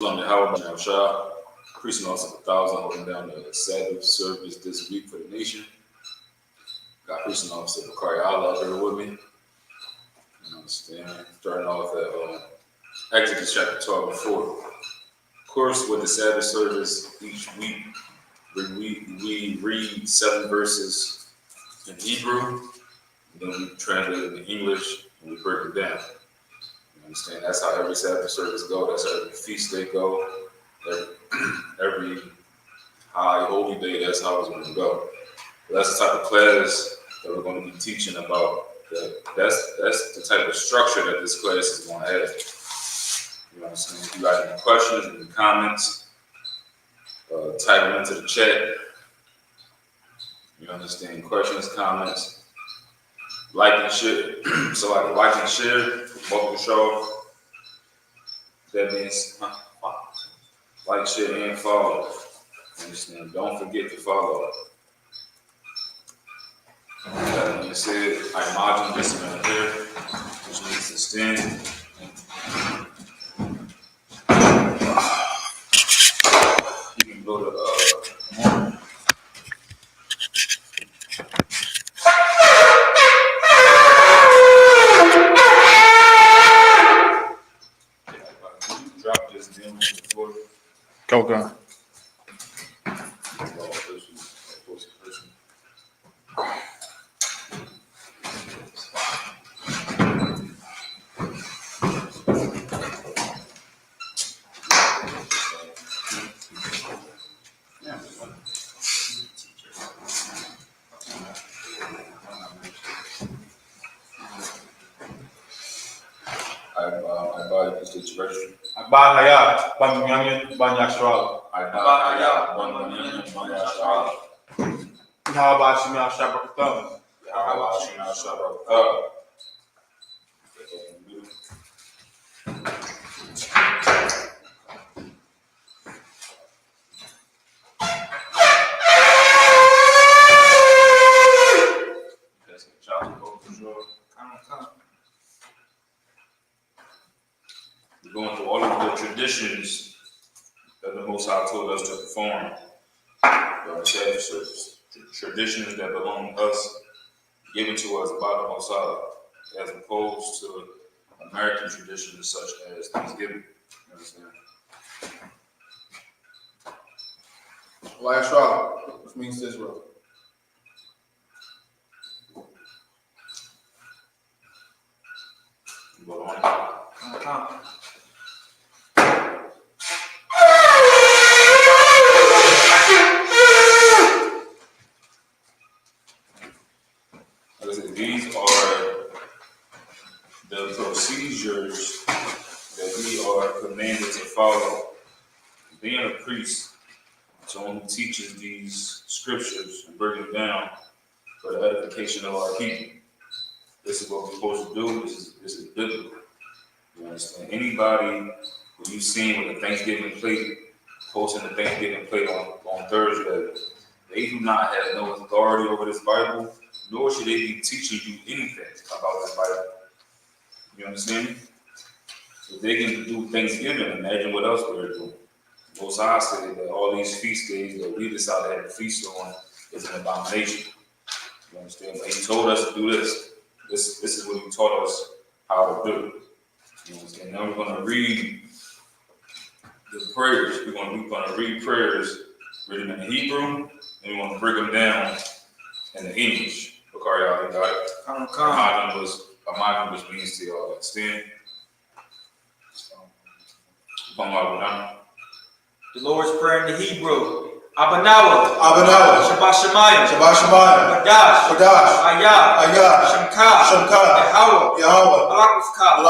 How Shah, priest and also 1,000 holding down the Sabbath service this week for the nation. Got priest and officer Bakari Allah out there with me. You understand? Starting off at Exodus chapter 12 and 4. Of course, with the Sabbath service each week, we read 7 verses in Hebrew, and then we translate it in English and we break it down. You understand? That's how every Sabbath service goes. That's how every feast day go. Every high holy day, that's how it's going to go. But that's the type of class that we're going to be teaching about. That's the type of structure that this class is going to have. You know what I'm saying? If you got any questions, any comments, type them into the chat. You understand? Questions, comments, like and share. So like and share, welcome to the show. That means like, share, and follow. Understand? Don't forget to follow. That being said, I imagine this man here, which means to stand. You can go to morning. Drop this down on the floor. Okay. Bahaya, banyak banyak soal. Bahaya, banyak soal. How about you now, Sabbath? We're going through all of the traditions that the Most High told us to perform during the Sabbath service. Traditions that belong to us, given to us by the Most High, as opposed to American traditions such as Thanksgiving. You understand? I.S.U.P.K, which means Israel. Go on. These are the procedures that we are commanded to follow. Being a priest, someone who teaches these scriptures and breaks them down for the edification of our people. This is what we're supposed to do. This is biblical. You understand? Anybody who you've seen with a Thanksgiving plate, posting the Thanksgiving plate on Thursday, they do not have no authority over this Bible, nor should they be teaching you anything about this Bible. You understand? If they can do Thanksgiving, imagine what else they're doing. Most High said that all these feast days that we decide to have a feast on is an abomination. You understand? But he told us to do this. This is what he taught us how to do. You understand? Now we're going to read the prayers. We're going to read prayers written in Hebrew, and we're going to break them down in the English. Bakari Ali got it. Imagine which means to y'all understand. The Lord's Prayer in the Hebrew. Abanawa. Shabbat Shemayim. Badash. Ayah. Shemka. Yahweh. Alakufka.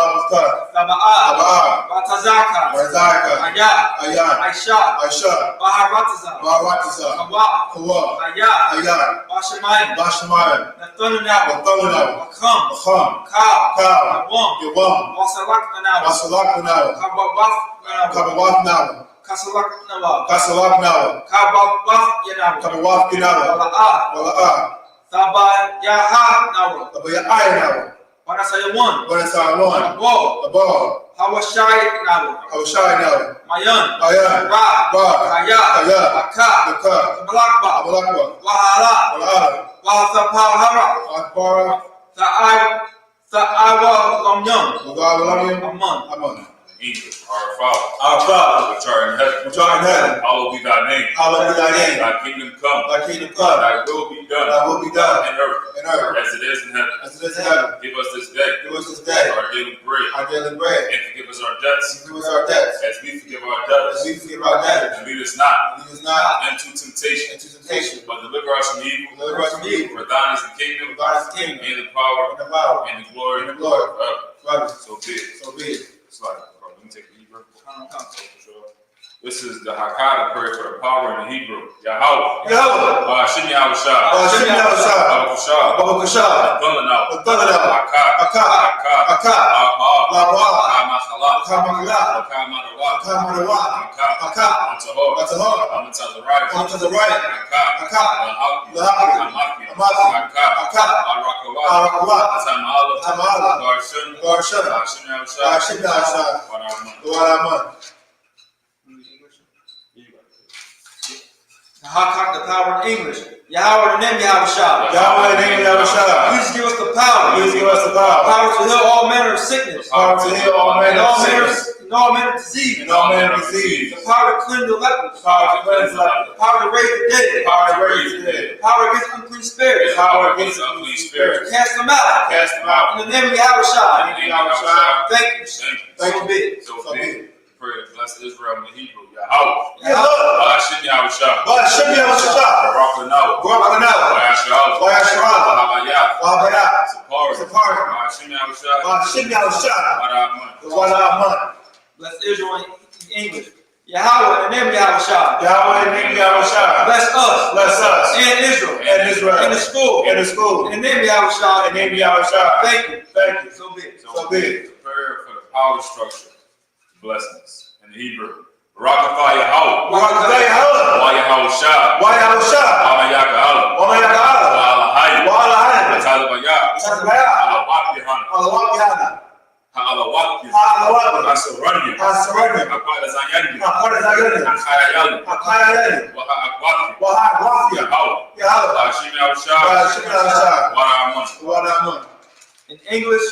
Taba'ah. Batazaka. Ayah. Aisha. Baharatiza. Kawa. Ayah. Bashemayim. Nathanawa. Makam. Ka. Yawam. Wasalakanawa. Kabawafnawa. Kasalaknawa. Kabawafnawa. Wala'ah. Sabbath Yahanawa. Pada saya one. Pada saya one. Above. Above. Hawashai nawa. Hawashai nawa. Mayan. Mayan. Ra. Ra. Kaya. Kaya. Aka. Aka. Balakba. Balakba. Wahala. Wahala. Wahasapahara. Akbara. Sa'awa lamyam. Ugawalamyam. Aman. Aman. English, our Father, Our Father, which art in heaven, which art in heaven, hallowed be thy name. hallowed be thy name. Thy kingdom come. Thy kingdom come. Thy will be done. Thy will be done in earth, as it is in heaven. as it is in heaven. Give us this day Give us this day our daily bread, our daily bread, and forgive us our debts, and forgive us our debts, as we forgive our as debtors. we forgive our debtors. And lead us not Lead us not into temptation, into temptation, but deliver us from evil. deliver us from evil. For thine is the kingdom, For thine is the kingdom, and the power, and the power, and the glory, and the glory forever. forever. So be it. So be it. It's like, bro, let me take the Hebrew. This is the Hakata prayer for the power in the Hebrew. Yahweh. Yahweh. Ba'ashim Yahushua. Ba'ashim Yahushua. Baruchusha. Baruchusha. Adonai. Adonai. Akkad. Akkad. Akkad. Akkad. Abba. Labra. Kamakala. Kamakala. Kamadawah. Kamadawah. Akkad. Akkad. Atahor. Atahor. Amatazariah. Amatazariah. Akkad. Akkad. Lahaki. Amaki. Akkad. Akkad. Arakawah. Arakawah. Tamala. Tamala. Garshun. Garshun. Ba'ashim Yahushua. Ba'ashim Yahushua. Waraman. The power in English. Yahweh the name Yahushua. Yahweh the name Yahushua. Please give us the power. Please give us the power. Power to heal all manner of sickness. Power to heal all manner of sickness. And all manner of disease. And all manner of disease. The power to cleanse the lepers. Power to cleanse the lepers. The power to raise the dead. Power to raise the dead. The power against unclean spirits. Power against unclean spirits. Cast them out. Cast them out. In the name of Yahushua. In the name of Yahushua. Thank you. Thank So be it. So be it. Pray to bless Israel in the Hebrew. Yahweh. Yahweh. Ba'ashim Yahushua. Ba'ashim Yahushua. Barakanawa. Barakanawa. Wayashaala. Wayashaala. Wahabayah. Wahabayah. Sapari. Sapari. Ba'ashim Yahushua. Ba'ashim Yahushua. Waraman. Waraman. Bless Israel in English. Yahweh, in the name of Yahushua. Yahweh, in the name of Yahushua. Bless us. Bless us. And Israel. And Israel. In the school. In the school. In the name of Yahushua. In the name of Yahushua. Thank you. Thank you. So be it. So be it. Prayer for the power structure. Blessings in the Hebrew. Barakatah Yahweh. Barakatah Yahweh. Wa Yahushua. Wa Yahushua. Amayaka'ala. Wa Mayaka'ala. Wa Alahai. Wa Alahai. Atalabayah. Atalabayah. Alawak-Yahanna. Alawak-Yahanna. Ha'alawak-Yahanna. Ha'alawak-Yahanna. Ha'asaranya. Ha'asaranya. Ha'akwadazanyanya. Ha'akwadazanyanya. Ha'akayayanya. Ha'akayayanya. Wa ha'akwafya. Wa ha'akwafya. Yahweh. Yahweh. Ba'ashim Yahushua. Ba'ashim Yahushua. Waraman. Waraman. In English,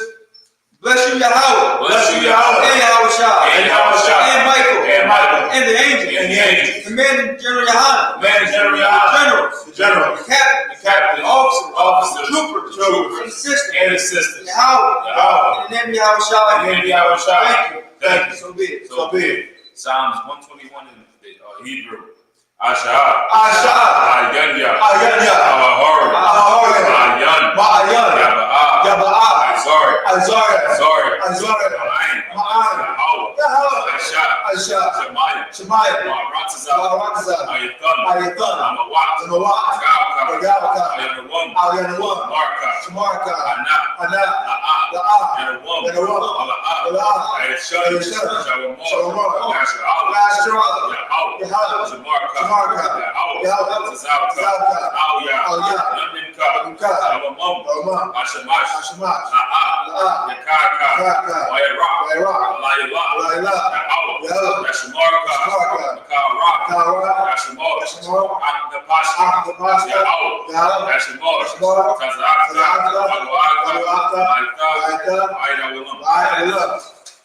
bless you, Yahweh. Bless you, Yahweh. And Yahushua. And Yahushua. And Michael. And Michael. And the angels. And the angels. Commanding General Yohanan. Commanding General Yohanan. Generals. The general. The captains. The captain. The officers. Officers. Troopers. Troopers. And assistants. And assistants. Yahweh. Yahweh. In the name of Yahushua. In the name of Yahushua. Thank you. Thank you. So be it. So be it. Psalms 121 in the Hebrew. Ashah. Ashah. Ayanya. Ayanya. Ahahori. Ahahori. Ma'ayan. Ma'ayan. Yaba'ah. Yaba'ah. Azari. Azari. Azari. Azari. Ma'ayin. Ma'ayin. Yahweh. Yahweh. Ashah. Ashah. Shemaiah. Shemaiah. Ma'aratazah. Ma'aratazah. Ayathan. Ayathan. Amawak. Amawak. Gawka. Gawka. Ayanawam. Ayanawam. Marka. Shamarka. Ana. Ana. La'ah. La'ah. Yanawam. Yanawam. Ala'ah. Ala'ah. Ayashah. Ayashah. Shawamar. Shawamar. Yasha'ala. Yasha'ala. Yahweh. Yahweh. Shamarka. Shamarka. Yahweh. Yahweh. Tazawka. Tazawka. Awya. Awya. Naminka. Naminka. Awamam. Awamam. Ashamash. Ashamash. La'ah. La'ah. Yakaka. Yakaka. Wayaraq. Wayaraq. Alayillah. Alayillah. Yahweh. Yahweh. Yashamarka. Shamarka. Makarak. Makarak. Yashamar. Yashamar. Akdapashka. Akdapashka. Yahweh. Yahweh. Yashamar. Yashamar. Tazawka. Tazawka. Waluaka. Waluaka. Aita. Aita. Ayawillam. Ayawillam.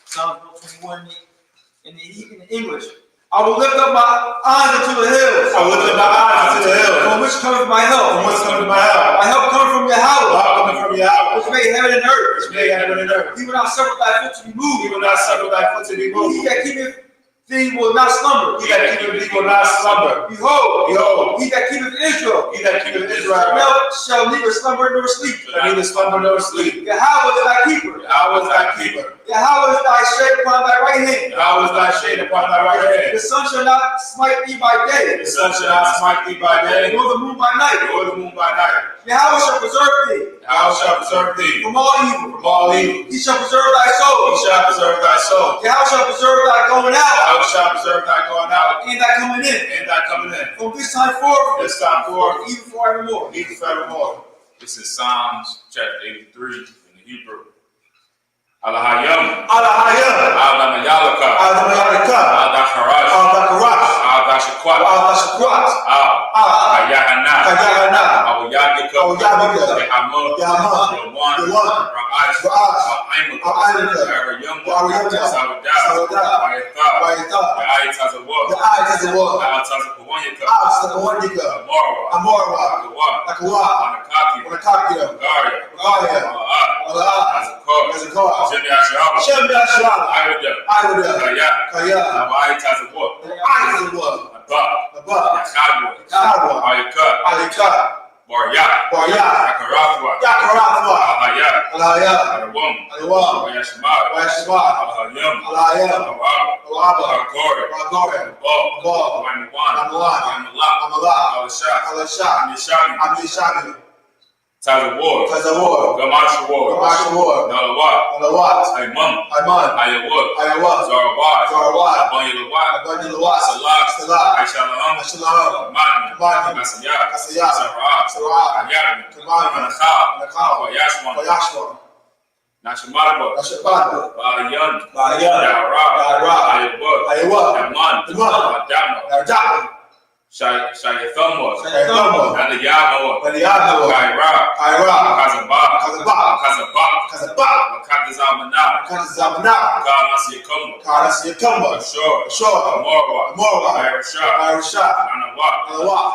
Psalm 121 in the English. I will lift up my eyes unto the hills. I will lift up my eyes unto the hills. From which cometh my help? From whence cometh my help? My help cometh from Yahweh. My help cometh from Yahweh. Which made heaven and earth. Which made heaven and earth. He will not suffer thy foot to be moved. He will not suffer thy foot to be moved. He that keepeth thee will not slumber. He that keepeth thee will not slumber. Behold, Behold, he that keepeth Israel he that keepeth Israel shall neither slumber nor sleep. shall neither slumber nor sleep. Yahweh is thy keeper. Yahweh is thy keeper. Yahweh is thy shade upon thy right hand. Yahweh is thy shade upon thy right hand. The sun shall not smite thee by day, The sun shall not smite thee by day, nor the moon by night. nor the moon by night. Yahweh shall preserve thee Yahweh shall preserve thee from all evil. from all evil. He shall preserve thy He soul. shall preserve thy soul. Yahweh shall preserve thy going out Yahweh shall preserve thy going out and thy coming in. and thy coming in. From this time forth, This time forth, even forevermore. even forevermore. This is Psalms chapter 83 in the Hebrew. Alahayam, Alahayam, Adamayalaka, Adamayalaka, Adakarash, Adakarash, Adashakwat, Adashakwat, Ayahana, Kayahana, Awayadika, Awayadika, Yahamud, Yahamud, Yawan, Yawan, Ra'ash, Ra'ash, Aimaka, Aimaka, Arayamma, Arayamma, Sawadah, Sawadah, Wayatha, Wayatha, the Ayatas of war, the eyes of the world, Altazapawanyaka, Absakawandika, Amorwa, Amorwa, Akawa, Akawa, Anakaki, Wanakakia, Magaria, Magaria, Allah, Azakar, Gen.YAHANNA, GEN.YAHANNA, Iwada, Iwada, Kaya, Kaya, Ayatas of war, the eyes of the world, Abba, Abba, Yachadwa, Yahweh, Ayaka, Alika, Barya, Barya, Akarakwa, Yakaratwa, Alaya, Alaya, Arawam, Alawam, Wayashmar, Wayashma, Alahayam, Alayam, Awab, Awaba, Agore, Ragore, Bob, Bob, Waymawan, Amalan, Waymalak, Amala, Alashak, Alasha, Nishami, Amishami, Tazawar, Tazawar, Gamashawar, Gamashawar, Nalawat, Alawat, Aimam, Ayman, Ayawut, Ayawat, Zarawat, Zarawat, Abanyalawat, Abanyalawat, Salah, Salah, Aishalam, Ashalam, Mani, Mani, Asayat, Asayat, Sarah, Sarah, Ayat, Kamani, Anakha, Anakha, Wayashwan, Wayashwa, Nashamadwa, Nashabad, Balayan, Balayan, Yara, Yara, Ayawut, Ayawat, Yaman, Yaman, Adama, Narjaka, Shayathamwa, Shayathamwa, Adiyamawa, Balianawa, Kaira, Kaira, Kazabak, Kazabak, Kazabak, Kazabak, Wakatazamana, Kazabna, Kamasyakumwa, Karasyakumba, Ashur, Ashur, Morwa, Morwa, Irasha, Irasha, Nanawak, Alawak,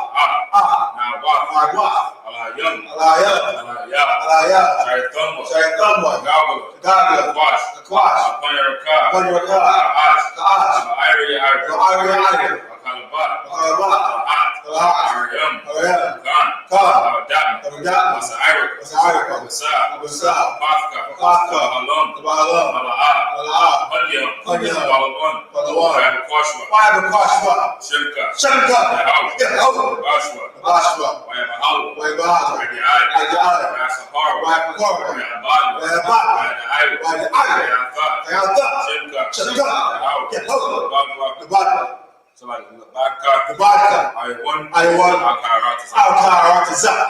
Nawak, Magwak, Alayam, Alayam, Alaya, Alaya, Shayathamwa, Shayathamwa, Gabala, Gagla, Kwash, Akwash, Apanyaraka, Panyaraka, Kaash, Kaash, Iri, Iri, Akalabat, Akalabat, Ahat, Ahat, Ariam, Ariam, Khan, Khan, Abadan, Abadan, Masairik, Masairik, Abasa, Abasa, Pathka, Pathka, Bahalum, Bahalum, Malahat, Malahat, Hunyam, Hunyam, Balawan, Balawan, Wayabakwashwa, Wayabakwashwa, Shimka, Shemka, Yahaw, Yahaw, Bashwa, Bashwa, Wayabahalu, Wayabahalu, Adiai, Adiai, Wayasahara, Wayapakora, Wayabadu, Wayabadu, Wayadairu, Wayadairu, Wayatha, Kayata, Shimka, Shemka, Yahaw, Yahaw, Bagwa, Gabata, so like Labaka, Gabata, I1, I1, Alkaratas. Al-Karatazak.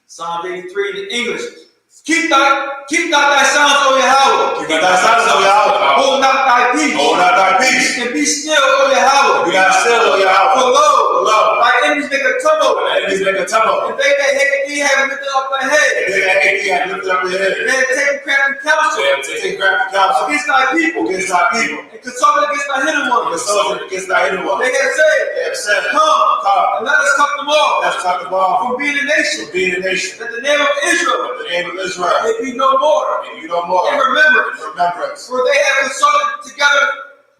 Psalm 83 in the English. Keep not thy sounds, O Yahweh. Keep not thy sounds, O Yahweh. Hold not thy peace. Hold not thy peace. And be still, O Yahweh. Be not still, O Yahweh. For lo, Lo, thy enemies make a tumult. thy enemies make a tumult. And they that hate thee have lifted up their head. They that hate thee have lifted up their head. They have taken crafty counsel They have taken crafty counsel against thy people. against thy people. And consulted against thy hidden ones. Consulted against thy hidden ones. They have said, They have said, Come, and let us cut them off let's cut them off from being a nation. from being a nation. That the name of Israel In the name of Israel, may be no more and you no more in remembrance. in remembrance. For they have consulted together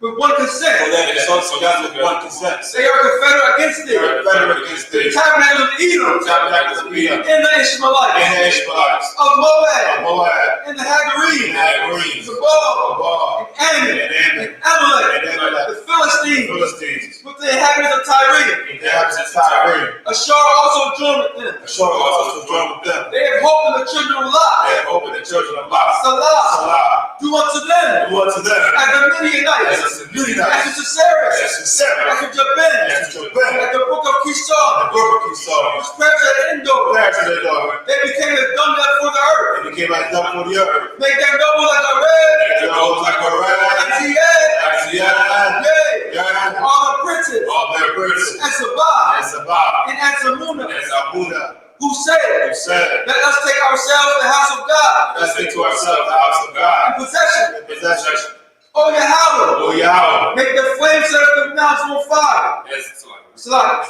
with one consent. For that is also together with one consent. They are confederate against They thee. are confederate against The thee. tabernacle of Edom, Tabernacles of Edom, and the Ishmaelites, and the Ishmaelites, of Moab, of Moab, and the Hagarenes, and the Hagarenes, the Baal, Baal, and Ammon, and Ammon, and Amalek, and Amalek, the Philistines, Philistines, with the inhabitants of Tyre. the inhabitants of Tyre. Ashur also joined with them. Ashur also joined with them. They have hope in the children of Lot. They have opened the children of Lot. Salah, Salah, do unto them do unto them as the Midianites, as the as Midianites, the Sisera, as the Sarah, as the Jabin, as the Jabin, at the brook of the Kishon, brook of Esau, which perished at Endor. declared to their daughter, They became as dung for the earth. and became like dung for the earth. Make them noble like a red, And their nose like a rat, as the egg, as the yan, yea, all the princes, all their princes, and Sabbath, and Sabbath, and Ansamuna, and Zabuna, who said, who said, let us take ourselves the house of God let's take to ourselves the house of God, in possession. in possession. O Yahweh, O Yahweh, make the flames set up the mountains on fire. Yes, Slide.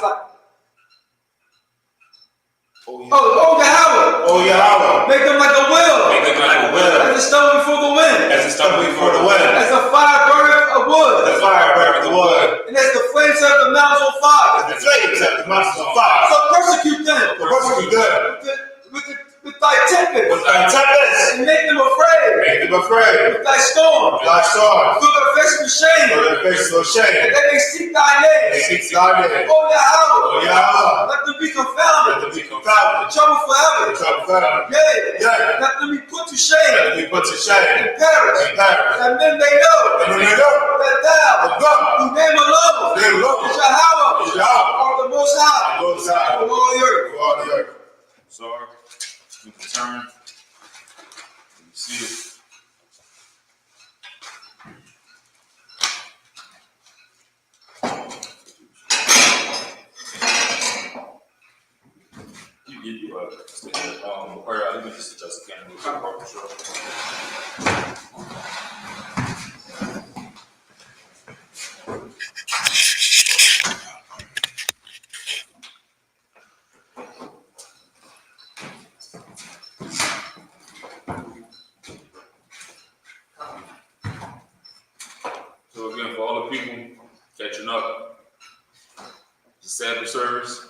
O Oh, Yahweh, O Yahweh, make them like a wheel, make them like a wheel, as a stone before the wind, as a stone before the wind, as a fire burneth a wood, the fire burneth the wood, and as the flames set the mountains on fire. as the flames set the mountains on fire. So persecute them So persecute them with thy tempest, with thy tempest, and make them afraid make them afraid, with thy storm. with thy sword, Fill their faces with shame, for their faces of and shame. they may seek thy They name. seek thy name. O Yahweh, O Yahweh, let them be let confounded, them be confounded, trouble forever. trouble forever. Yea, Yea, let them be put to let shame them be put to shame and perish. and perish. And then they know And when they know that thou, that God, whose name alone they love is is Yahweh, Yahweh, are the most high Most High, of all the earth. of all the earth. So we can turn. You see it. Let me just adjust the camera. So again, for all the people catching up, the Sabbath service,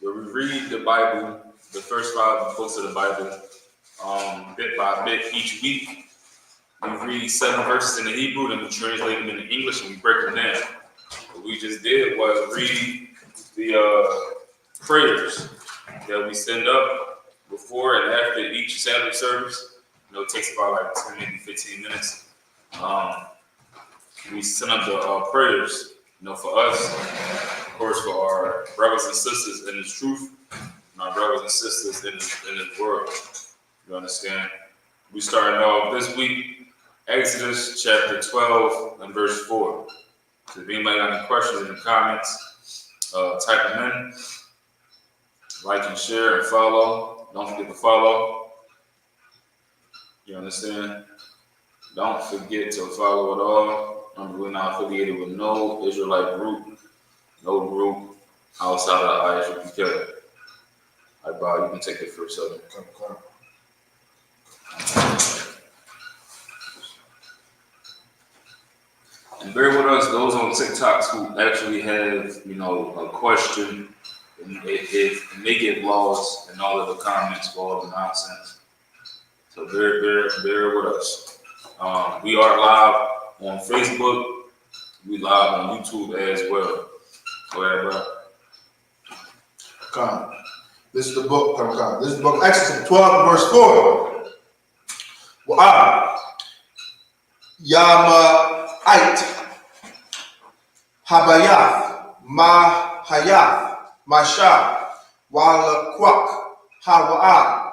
where we read the Bible, the first 5 books of the Bible, bit by bit each week. We read 7 verses in the Hebrew, then we translate them into English, and we break them down. What we just did was read the prayers that we send up before and after each Sabbath service. It takes about like 10, maybe 15 minutes. We send up the prayers, for us, of course, for our brothers and sisters in this truth, and our brothers and sisters in this world. You understand? We starting off this week, Exodus chapter 12 and verse 4. So if anybody got any questions in the comments, type them in. Like and share and follow. Don't forget to follow. You understand? Don't forget to follow it all. We're not affiliated with no Israelite group, no group outside of I.S.U.P.K. All right, Bob, you can take it for a second. And bear with us, those on TikToks who actually have, a question, and they get lost in all of the comments for all the nonsense. So bear with us. We are live on Facebook. We live on YouTube as well. Go ahead, bro. Come. This is the book. Come. This is the book Exodus 12, verse 4. Yama'ite, Habayath, Mahayath, Masha, Walakwak, Hawa'a,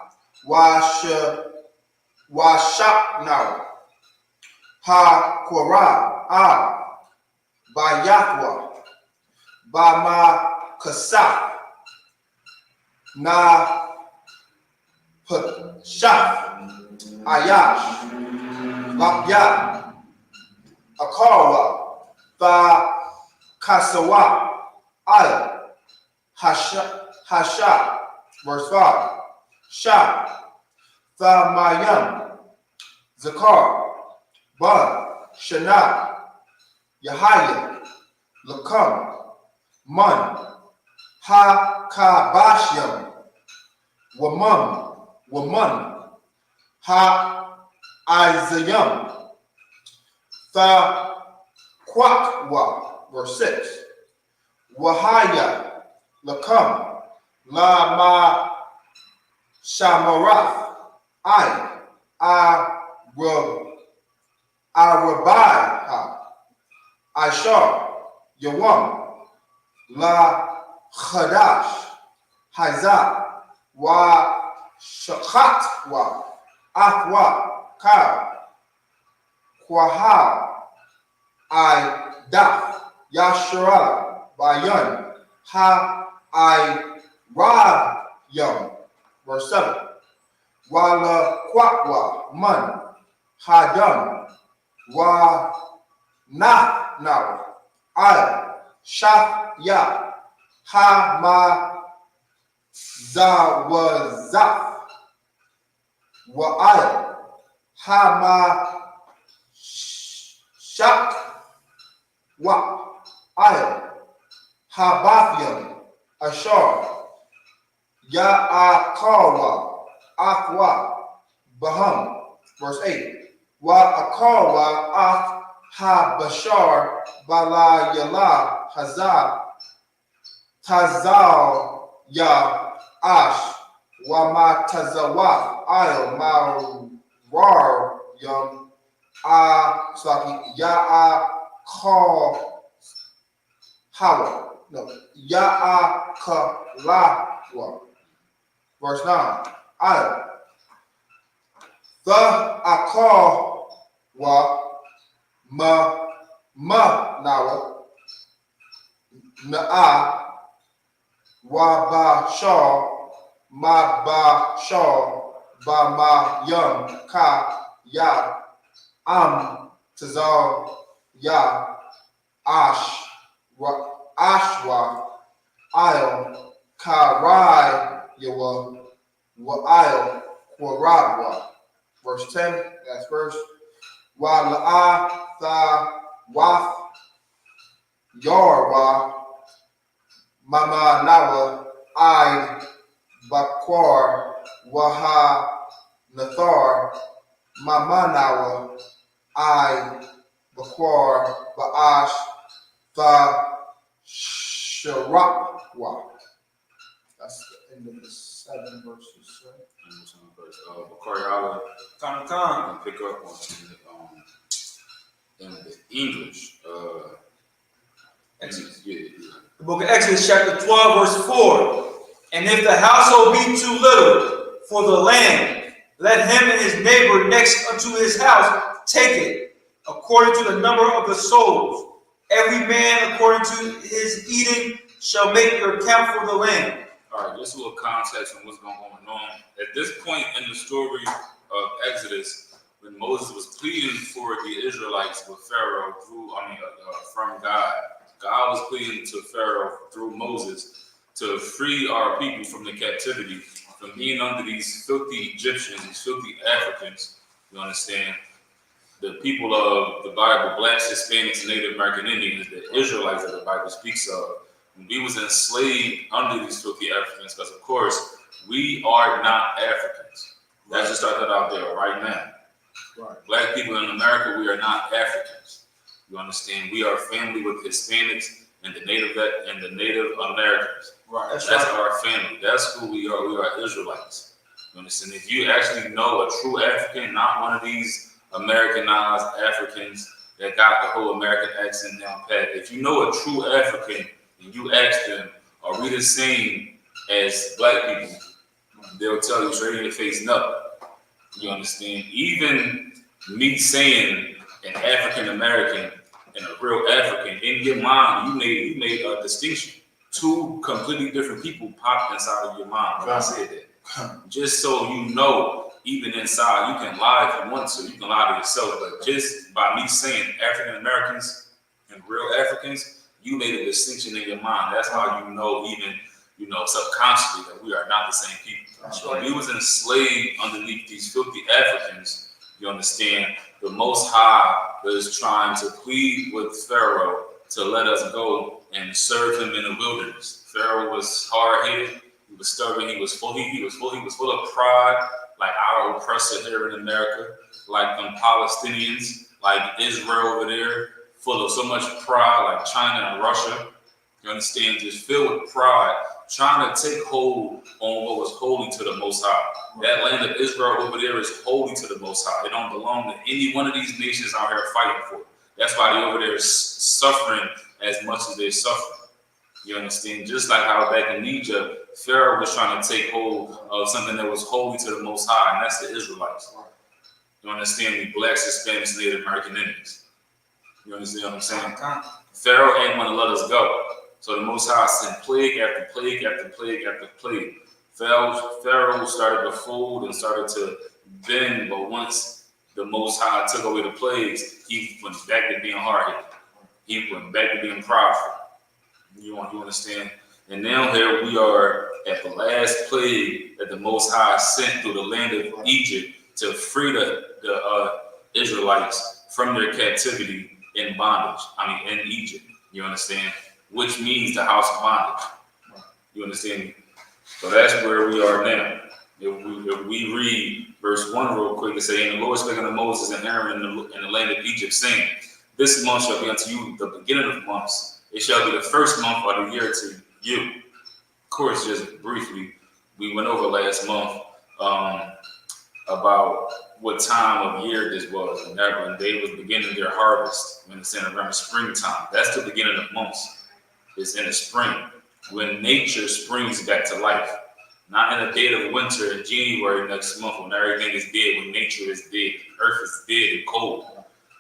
Washaknaw, Ha-Korah, Bayahwa, Bama-Kasah, Na-Pashah, Ayash, Lapya, Akarwa, Ba-Kasawa, Al, Hasha, verse 5, Shah, Thamayam, Zakar, Bud, Shana, Yahaya, Lakam, Man, Ha-Kabashyam, Waman, Ha-Izayam, Tha-Kwakwa, verse 6, Wahaya, Lakam, La-Ma, Shamarath, Arabai, Ishar, Yawam, La Chadash, Hazah, Wa Shachat, Wa Afwa, Ka, Kwahal, Daf, Yashara, Bayan, Yam, verse 7. Wala Kwakwa, Man, Hadam, Wa Naw, Al, Shafya, Ha Zawazaf, Wa'al, Ha Shak, Wa'al, Habathyam, Ashar, Ya'akawa, Akwa, Baham, verse 8. Wa'akawa, Ak, Ha-Bashar, Bala-Yala, Hazab, Tazal, Ya, Ash, Wa-Ma-Tazawa, Il, Ma-Rar, Yum, Ya-A-Ka, Hawa, no, Ya-A-Ka-La-Wa, verse 9. Il, The-A-Ka-Wa, Nawa, Na'a, Wa-Ba-Shar, Ma ba shaw ba ma yum ka ya am tazal ya ash wa ashwa il karai yawa wa il kwaradwa. Verse 10, that's verse. Wa la tha wath yarwa mama nawa I bakwar waha nathar mama nawa I bakwar baash va sharakwa. That's the end of the 7 verses. Right? Bakari, I Come. would pick up on in the English. Exodus. Yeah. The book of Exodus, chapter 12, verse 4. And if the household be too little for the land, let him and his neighbor next unto his house take it, according to the number of the souls. Every man according to his eating shall make your count for the land. All right, just a little context on what's going on. At this point in the story of Exodus, when Moses was pleading for the Israelites with Pharaoh from God, God was pleading to Pharaoh through Moses to free our people from the captivity, from being under these filthy Egyptians, these filthy Africans. You understand? The people of the Bible, blacks, Hispanics, Native American Indians, the Israelites that the Bible speaks of, we was enslaved under these filthy Africans, because of course we are not Africans. Let's just start that out there right now. Right. Black people in America, we are not Africans. You understand? We are family with Hispanics and the Native Americans. Right. That's our family. That's who we are. We are Israelites. You understand? If you actually know a true African, not one of these Americanized Africans that got the whole American accent down pat. If you know a true African and you ask them, are we the same as black people? They'll tell you straight in the face, no. You understand? Even me saying an African American and a real African, in your mind, you made a distinction. Two completely different people popped inside of your mind when I said that. Just so you know, even inside, you can lie if you want to. You can lie to yourself, but just by me saying African Americans and real Africans, you made a distinction in your mind. That's how you know, even subconsciously, that we are not the same people. So we was enslaved underneath these filthy Africans. You understand? The Most High was trying to plead with Pharaoh to let us go and serve him in the wilderness. Pharaoh was hard-headed. He was stubborn. He was full of pride, like our oppressor here in America, like them Palestinians, like Israel over there, full of so much pride, like China and Russia. You understand? Just filled with pride, trying to take hold on what was holy to the Most High. That land of Israel over there is holy to the Most High. It don't belong to any one of these nations out here fighting for it. That's why they over there is suffering as much as they're suffering. You understand? Just like how back in Egypt, Pharaoh was trying to take hold of something that was holy to the Most High, and that's the Israelites. You understand? The blacks, Hispanics, Native American Indians. You understand what I'm saying? Pharaoh ain't want to let us go. So the Most High sent plague after plague after plague after plague. Pharaoh started to fold and started to bend, but once the Most High took away the plagues, he went back to being hard-headed. He went back to being prideful. You understand? And now here we are at the last plague that the Most High sent through the land of Egypt to free the Israelites from their captivity in bondage. In Egypt. You understand? Which means the house of bondage. You understand me? So that's where we are now. If we read verse 1 real quick, it says, and the Lord spake unto Moses and Aaron in the land of Egypt, saying, this month shall be unto you the beginning of months. It shall be the first month of the year to you. Of course, just briefly, we went over last month about what time of year this was. And that when they was beginning their harvest, when it's in around springtime. That's the beginning of months. It's in the spring, when nature springs back to life. Not in a dead of winter in January next month when everything is dead, when nature is dead, earth is dead and cold.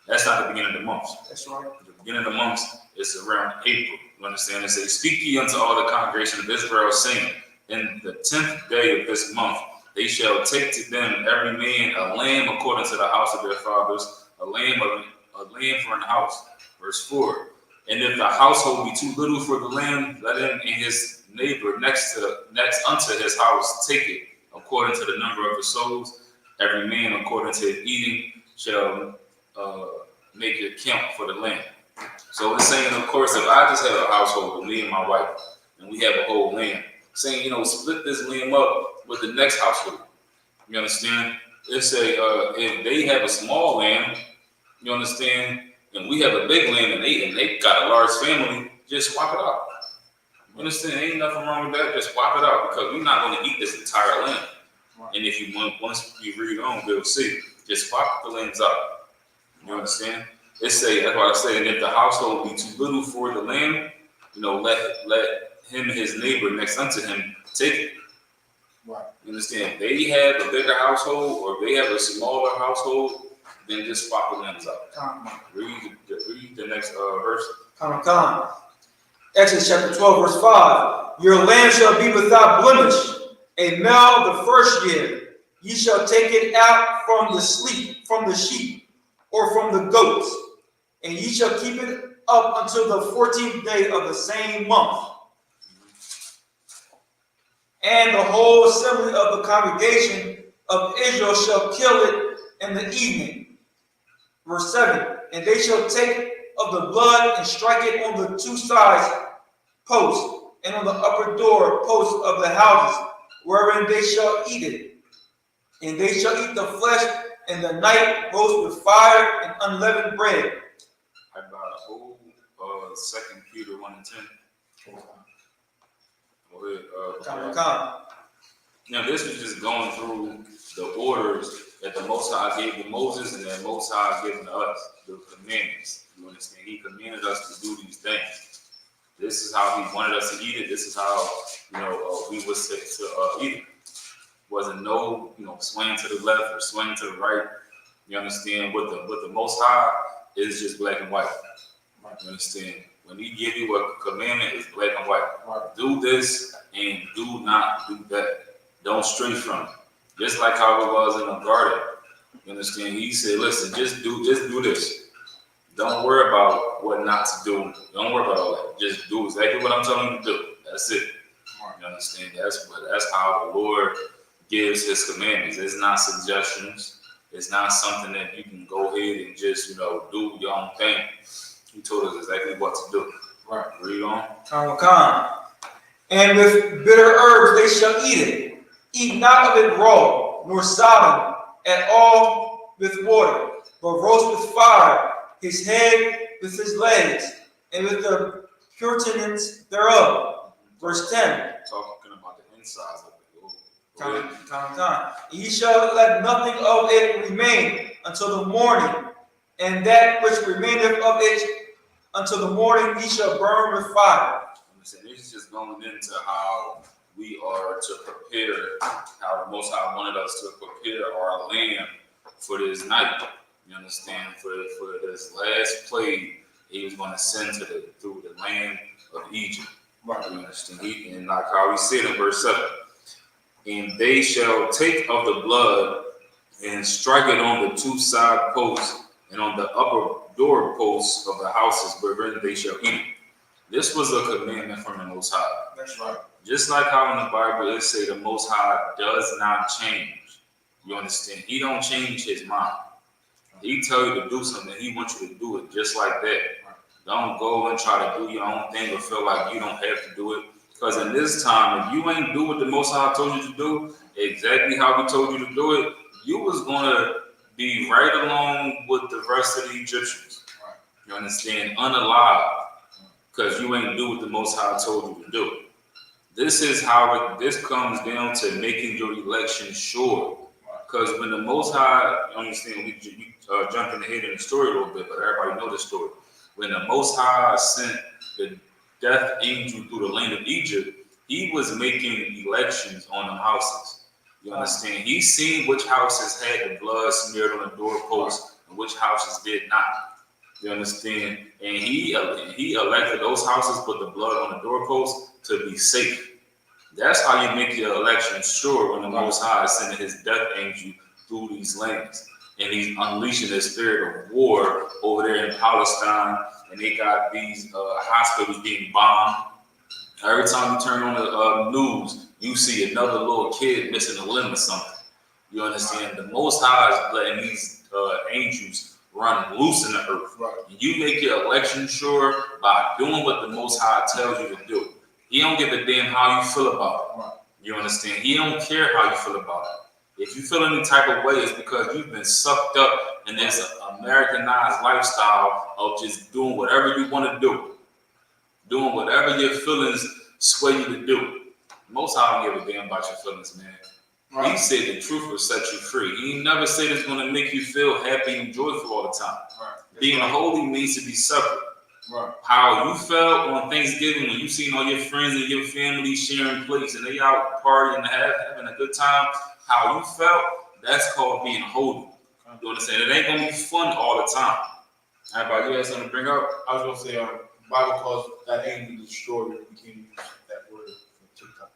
That's not the beginning of the months. That's right. The beginning of the months is around April. You understand? It says, speak ye unto all the congregation of Israel, saying, in the 10th day of this month, they shall take to them every man a lamb according to the house of their fathers, a lamb for an house. Verse 4. And if the household be too little for the lamb, let him and his neighbor next unto his house take it, according to the number of the souls. Every man according to his eating shall make it count for the lamb. So it's saying, of course, if I just have a household with me and my wife, and we have a whole lamb, saying, split this lamb up with the next household. You understand? It say if they have a small lamb, you understand, and we have a big lamb, and they got a large family, just swap it out. You understand? Ain't nothing wrong with that. Just swap it out, because we're not going to eat this entire lamb. Right. And if you once you read on, we'll see. Just swap the lambs out. You understand? It say, that's why I say, and if the household be too little for the lamb, let him and his neighbor next unto him take it. Right. You understand? If they have a bigger household or if they have a smaller household, then just swap the lambs out. Read the next verse. Come. Exodus chapter 12, verse 5. Your lamb shall be without blemish, a male the first year. Ye shall take it out from the sheep, or from the goats, and ye shall keep it up until the 14th day of the same month. And the whole assembly of the congregation of Israel shall kill it in the evening. Verse 7. And they shall take of the blood and strike it on the two sides posts and on the upper door posts of the houses, wherein they shall eat it. And they shall eat the flesh in the night, roast with fire and unleavened bread. I got a whole 2 Peter 1 and 10. Go ahead. Now this is just going through the orders that the Most High gave to Moses and that Most High given to us, the commandments. You understand? He commanded us to do these things. This is how he wanted us to eat it. This is how we was to eat it. Wasn't no swing to the left or swing to the right. You understand? What the Most High is just black and white. You understand? When he give you a commandment, it's black and white. Right. Do this and do not do that. Don't stray from it. Just like how it was in the garden. You understand? He said, listen, just do this. Don't worry about what not to do. Don't worry about all that. Just do exactly what I'm telling you to do. That's it. You understand? That's how the Lord gives his commandments. It's not suggestions. It's not something that you can go ahead and just, do your own thing. He told us exactly what to do. Right. Read on. And with bitter herbs they shall eat it. Eat not of it raw, nor sodden at all with water, but roast with fire his head with his legs, and with the purtenance thereof. Verse 10. Talking about the insides of it. Time. Ye shall let nothing of it remain until the morning, and that which remaineth of it until the morning ye shall burn with fire. This is just going into how we are to prepare, how the Most High wanted us to prepare our land for this night. You understand? For this last plague he was going to send through the land of Egypt. Right. You understand? And like how he said in verse 7. And they shall take of the blood and strike it on the two side posts and on the upper door posts of the houses wherein they shall eat it. This was a commandment from the Most High. That's right. Just like how in the Bible it say the Most High does not change. You understand? He don't change his mind. He tell you to do something, he wants you to do it just like that. Right. Don't go and try to do your own thing or feel like you don't have to do it. Because in this time, if you ain't do what the Most High told you to do, exactly how he told you to do it, you was going to be right along with the rest of the Egyptians. Right. You understand? Unalive. Because you ain't do what the Most High told you to do. This is how this comes down to making your election sure. Because when the Most High, understand, we jumping ahead in the story a little bit, but everybody know the story. When the Most High sent the death angel through the land of Egypt, he was making elections on them houses. You understand? He seen which houses had the blood smeared on the doorpost and which houses did not. You understand? And he elected those houses with the blood on the doorpost to be safe. That's how you make your election sure when the Most High is sending his death angel through these lands. And he's unleashing the spirit of war over there in Palestine. And they got these hospitals being bombed. Every time you turn on the news, you see another little kid missing a limb or something. You understand? The Most High is letting these angels run loose in the earth. And you make your election sure by doing what the Most High tells you to do. He don't give a damn how you feel about it. You understand? He don't care how you feel about it. If you feel any type of way, it's because you've been sucked up in this Americanized lifestyle of just doing whatever you want to do. Doing whatever your feelings sway you to do. Most High don't give a damn about your feelings, man. He said the truth will set you free. He never said it's going to make you feel happy and joyful all the time. Being holy means to be separate. How you felt on Thanksgiving when you seen all your friends and your family sharing plates and they out partying and having a good time, how you felt, that's called being holy. You understand? It ain't going to be fun all the time. How about you had something to bring up? I was gonna say, the Bible calls that angel destroyer. We can't use that word for TikTok.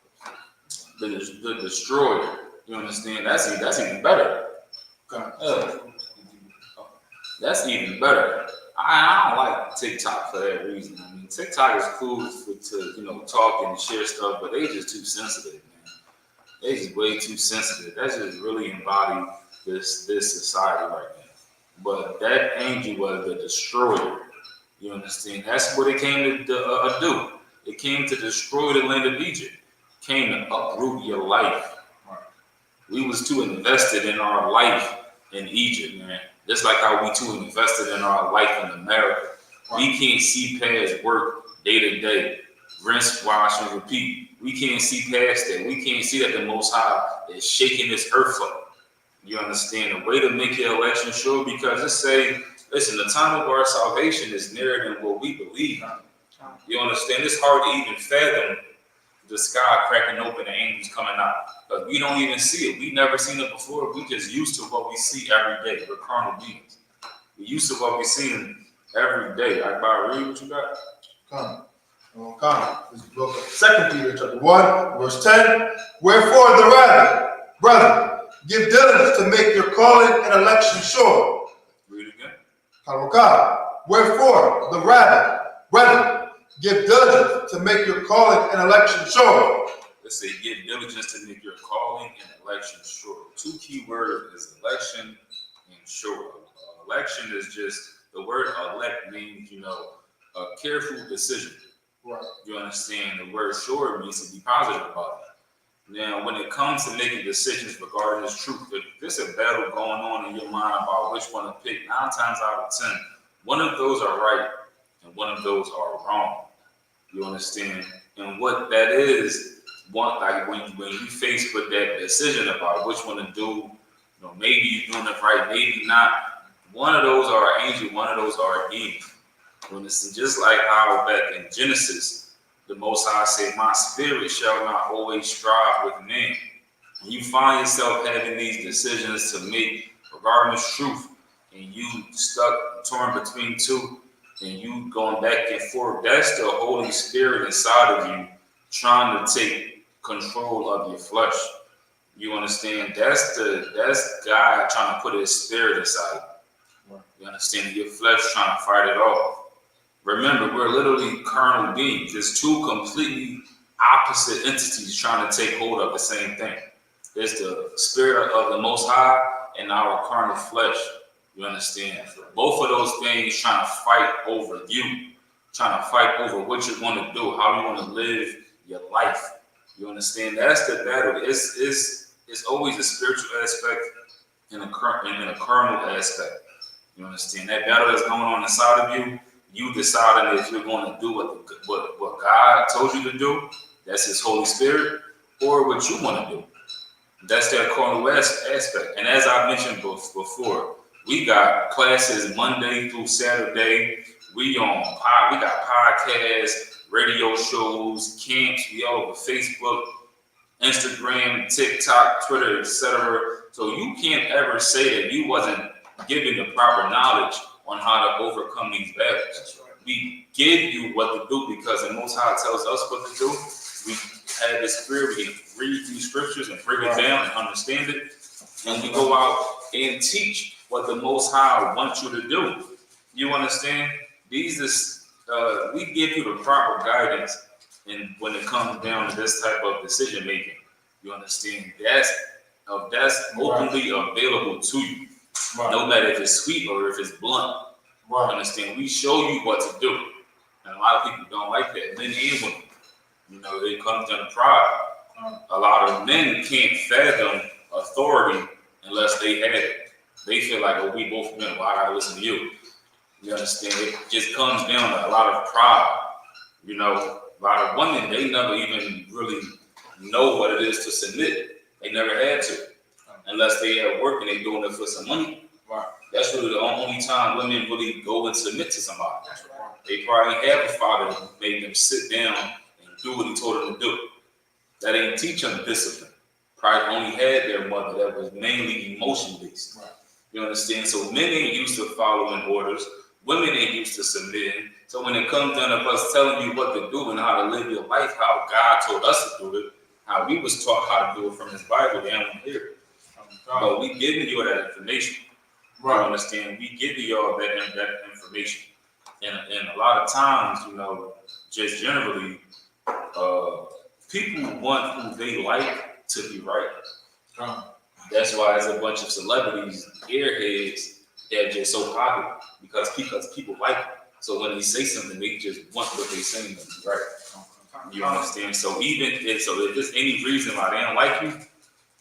The destroyer. You understand? That's even better. That's even better. I don't like TikTok for that reason. I mean, TikTok is cool to talk and share stuff, but they just too sensitive, man. They just way too sensitive. That's just really embody this society right now. But that angel was the destroyer. You understand? That's what it came to do. It came to destroy the land of Egypt. It came to uproot your life. We was too invested in our life in Egypt, man. Just like how we too invested in our life in America. We can't see past work day to day. Rinse, wash, and repeat. We can't see past that. We can't see that the Most High is shaking this earth up. You understand? The way to make your election sure, because it say, listen, the time of our salvation is nearer than what we believe. You understand? It's hard to even fathom the sky cracking open and angels coming out. Because we don't even see it. We've never seen it before. We just used to what we see every day. We're carnal beings. We used to what we see every day. Akbar, read what you got. Come. This is the book of 2 Peter chapter 1, verse 10. Wherefore the rather, brethren, give diligence to make your calling and election sure. Read it again. Wherefore the rather, brethren, give diligence to make your calling and election sure. Let's say give diligence to make your calling and election sure. Two key words is election and sure. Election is just, the word elect means, a careful decision. You understand? The word sure means to be positive about it. Now, when it comes to making decisions regarding this truth, if there's a battle going on in your mind about which one to pick, 9 times out of 10, one of those are right and one of those are wrong. You understand? And what that is, when you faced with that decision about which one to do, maybe you're doing it right, maybe not. One of those are an angel, one of those are a demon. You understand? Just like how back in Genesis, the Most High said, "My spirit shall not always strive with men." When you find yourself having these decisions to make regarding this truth, and you torn between two, and you going back and forth, that's the Holy Spirit inside of you trying to take control of your flesh. You understand? That's God trying to put his spirit inside you. You understand? Your flesh trying to fight it off. Remember, we're literally carnal beings. There's two completely opposite entities trying to take hold of the same thing. There's the spirit of the Most High and our carnal flesh. You understand? Both of those things trying to fight over you, trying to fight over what you want to do, how you want to live your life. You understand? That's the battle. It's always a spiritual aspect and a carnal aspect. You understand? That battle that's going on inside of you, you deciding if you're going to do what God told you to do, that's his Holy Spirit, or what you want to do. That's that carnal aspect. And as I mentioned before, we got classes Monday through Saturday. We got podcasts, radio shows, camps. We all over Facebook, Instagram, TikTok, Twitter, etc. So you can't ever say that you wasn't given the proper knowledge on how to overcome these battles. We give you what to do because the Most High tells us what to do. We have the spirit, we can read these scriptures and break it down and understand it. And we go out and teach what the Most High wants you to do. You understand? These is we give you the proper guidance, and when it comes down to this type of decision making, you understand? That's openly available to you. No matter if it's sweet or if it's blunt. You understand? We show you what to do. And a lot of people don't like that. Men and women. You know, it comes down to pride. A lot of men can't fathom authority unless they have it. They feel like, oh, we both men, well, I gotta listen to you. You understand? It just comes down to a lot of pride. You know, a lot of women, they never even really know what it is to submit. They never had to. Unless they at work and they doing it for some money. That's really the only time women really go and submit to somebody. They probably have a father who made them sit down and do what he told them to do. That ain't teach them discipline. Probably only had their mother that was mainly emotion based. You understand? So men ain't used to following orders. Women ain't used to submitting. So when it comes down to us telling you what to do and how to live your life, how God told us to do it, how we was taught how to do it from his Bible, they don't hear it. But we giving you that information. You understand? We giving y'all that information. And a lot of times, you know, just generally, people want who they like to be right. That's why there's a bunch of celebrities, airheads, that are just so popular because people like it. So when they say something, they just want what they saying to be right. You understand? So if there's any reason why they don't like you,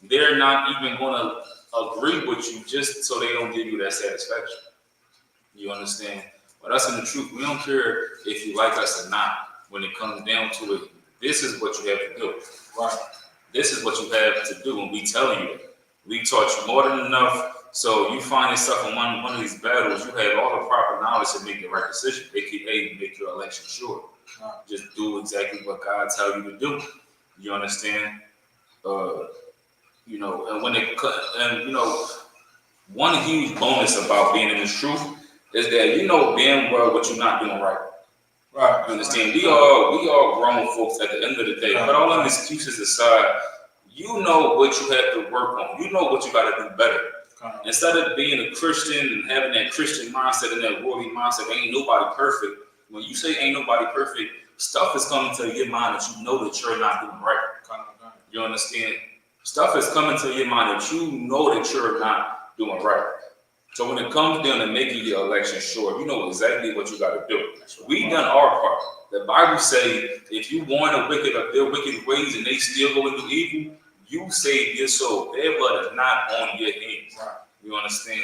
they're not even going to agree with you just so they don't give you that satisfaction. You understand? But us in the truth, we don't care if you like us or not. When it comes down to it, this is what you have to do. This is what you have to do, and we telling you that. We taught you more than enough, so you find yourself in one of these battles, you have all the proper knowledge to make the right decision, aka make your election sure. Just do exactly what God tells you to do. You understand? You know, one huge bonus about being in this truth is that you know damn well what you're not doing right. You understand? We all grown folks at the end of the day. But all them excuses aside, you know what you have to work on. You know what you got to do better. Instead of being a Christian and having that Christian mindset and that worldly mindset, ain't nobody perfect. When you say ain't nobody perfect, stuff is coming to your mind that you know that you're not doing right. You understand? Stuff is coming to your mind that you know that you're not doing right. So when it comes down to making your election sure, you know exactly what you got to do. We done our part. The Bible say if you warn the wicked of their wicked ways and they still go into evil, you save your soul. Their blood is not on your hands. You understand?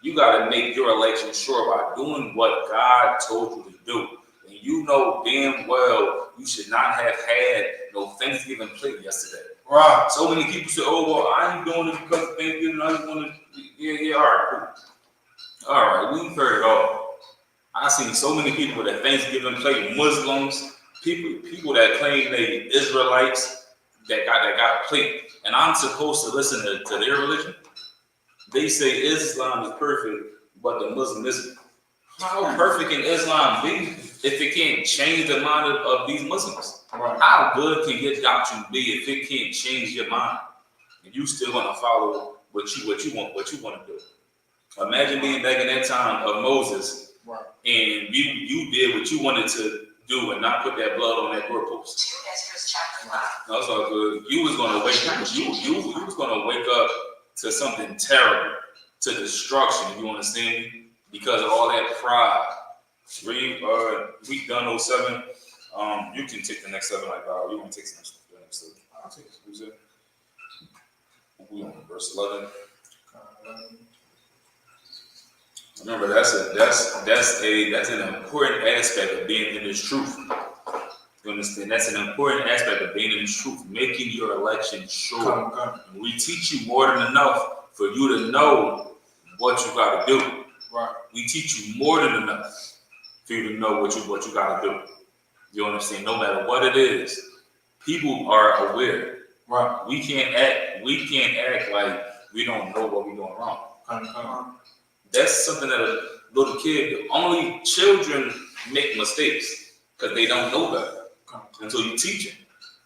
You got to make your election sure by doing what God told you to do. And you know damn well you should not have had no Thanksgiving plate yesterday. So many people say, oh, well, I ain't doing it because of Thanksgiving. I just want to, yeah, all right, cool. All right, we've heard it all. I've seen so many people that Thanksgiving plate, Muslims, people that claim they Israelites that got a plate, and I'm supposed to listen to their religion. They say Islam is perfect, but the Muslim isn't. How perfect can Islam be if it can't change the mind of these Muslims? How good can your doctrine be if it can't change your mind? And you still want to follow what you want to do. Imagine being back in that time of Moses, and you did what you wanted to do and not put that blood on that doorpost. No, it's all good. You was gonna wake up. You was gonna wake up to something terrible, to destruction. You understand me? Because of all that pride. Week done 07. You can take the next 7 like that. You want to take the next 7? I'll take it. Who's it? We on verse 11. Remember, that's an important aspect of being in this truth. You understand? That's an important aspect of being in this truth, making your election sure. We teach you more than enough for you to know what you got to do. We teach you more than enough for you to know what you got to do. You understand? No matter what it is, people are aware. We can't act like we don't know what we're doing wrong. That's something that a little kid, only children make mistakes because they don't know better until you teach them.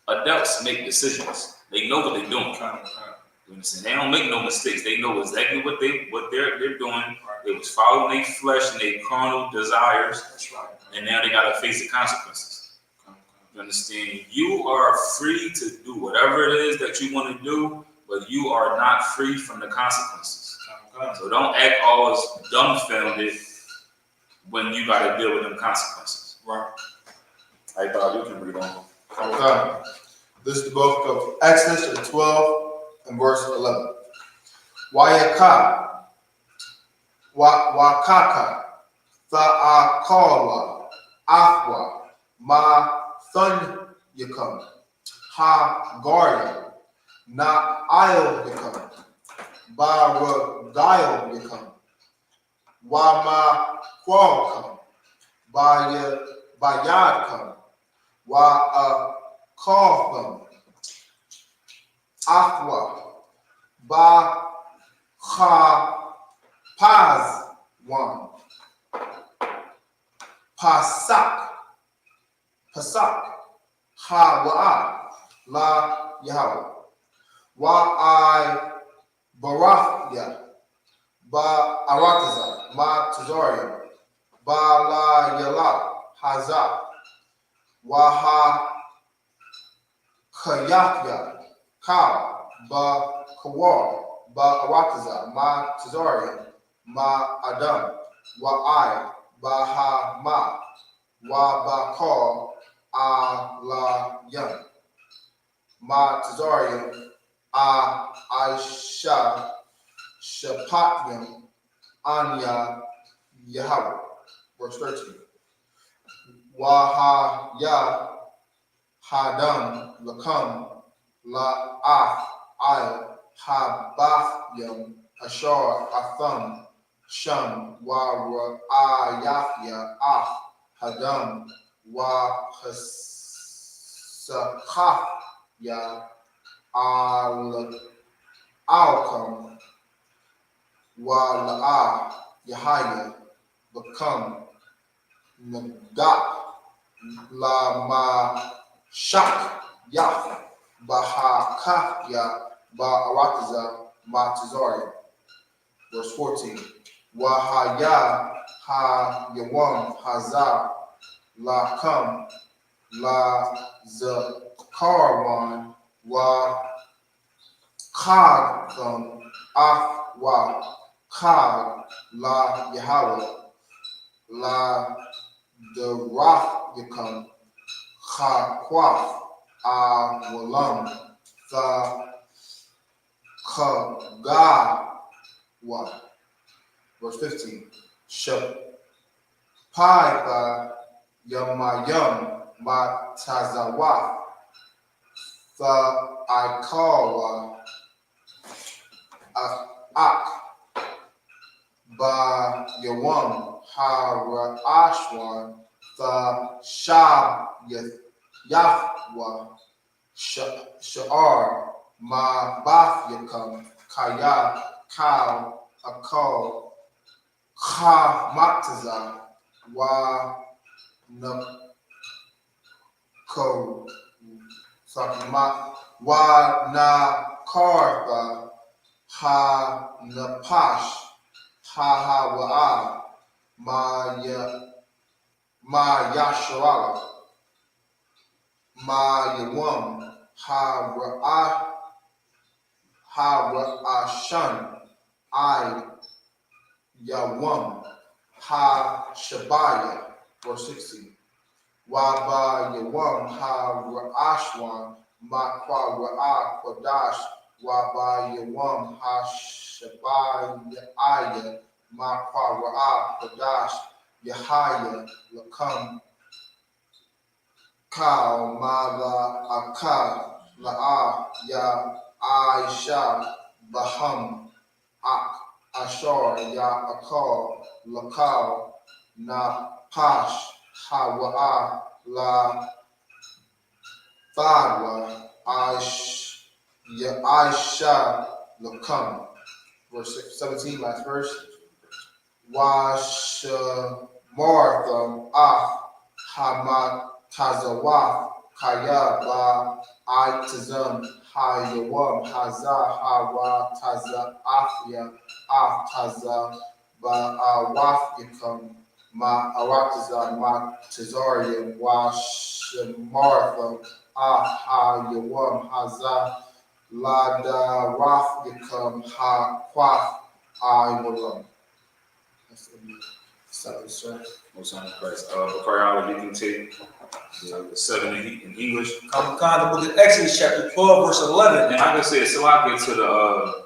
adults make decisions. They know what they're doing. You understand? They don't make no mistakes. They know exactly what they're doing. They was following their flesh and their carnal desires. That's right. And now they gotta face the consequences. You understand? You are free to do whatever it is that you want to do, but you are not free from the consequences. So don't act always dumbfounded when you gotta deal with them consequences. Right. Hey, Bob, you can read on. Okay. This is the book of Exodus, chapter 12 and verse 11. Wayaka, wakaka, tha'akawa, afwa, ma thun yakam, ha garya, na aisle yakam, ba dial yakam, wa ma qual come, ba yad come, wa call them, afwa, ba ha paz one, pasak, ha wa la Yahweh, wa I barafya, ba arataza, ma tazorium, ba la yala, haza, wa ha Kayakya, Ka, Ba Kawar, Ba Arataza, Ma Tazarian, Ma Adam, Wa I, Ba Ha Ma, Wa Ba Ka, A La Yam, Ma Tazarian, A Aisha, Shapatyam, Anya Yahweh. Verse 13. Wa Ha Ya Hadam Lakam La Af Al Habathyam Ashar Atham Sham Wa Ayafya Af Hadam Wa Hasakafya Al Alkam Wa La Yahya Become Nagat La Ma Shak Yaf Baha Kafya Ba Arataza Matazari. Verse 14. Wahaya Ha Yawam Hazar La Kam La Zakarwan Wa Kag Thum Af Wa Kag La Yahweh La Deraf Yakam Chakwaf Walam the Kagawa. Verse 15. Shapai Yamayam Matazawa the Ikawa Ak Ba Yawam Hara Ashwan the Shab Yahwa Sha'ar Ma Bath Yakam Kaya Kal Akal Ka Mataza Wa Nako Wa Na Karba Ha Napash Ha Wa Ma Yasharala Ma Yawam Ha Ra'ashan I Yawam Ha Shabaya. Verse 16. Wa Ba Yawam Ha Ra'ashwan Ma Kwa Ra'a Kodash Wa Ba Yawam Ha Shabaya Ma Kwa Ra'a Kodash Yahaya Lakam Kal Mala Akal La'a Ya Aisha Baham Ak Ashar Ya Akal Lakal Na Pash Hawa'a La Thadwa Aisha Lakam. Verse 17, last verse. Washamartham Af Hamat Tazawath Kaya ba itizam ha yawam haza hawa taza afya af taza ba waf yakam ma aratiza ma tizarian wa shamartha ha yawam haza la da waf yakam ha quaf I will. That's the Sabbath, right? Most High Christ. Bakari, you can take the 7 in English. Come on, the book of Exodus, chapter 12, verse 11. And like I said, so I get to the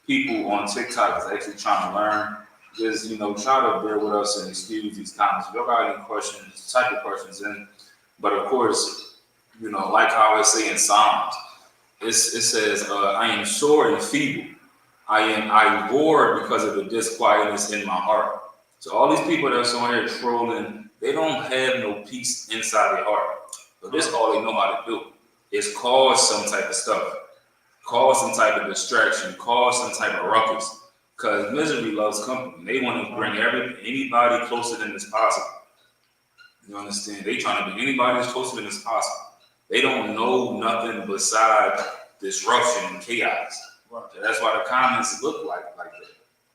people on TikTok that's actually trying to learn. Just, try to bear with us and excuse these comments. If y'all got any questions, type your questions in. But of course, like how I say in Psalms, it says, I am sore and feeble. I roar because of the disquietness in my heart. So all these people that's on here trolling, they don't have no peace inside their heart. So this all they know how to do is cause some type of stuff, cause some type of distraction, cause some type of ruckus. Because misery loves company. They want to bring anybody closer than as possible. You understand? They trying to bring anybody as closer than as possible. They don't know nothing besides disruption and chaos. Right. So that's why the comments look like that.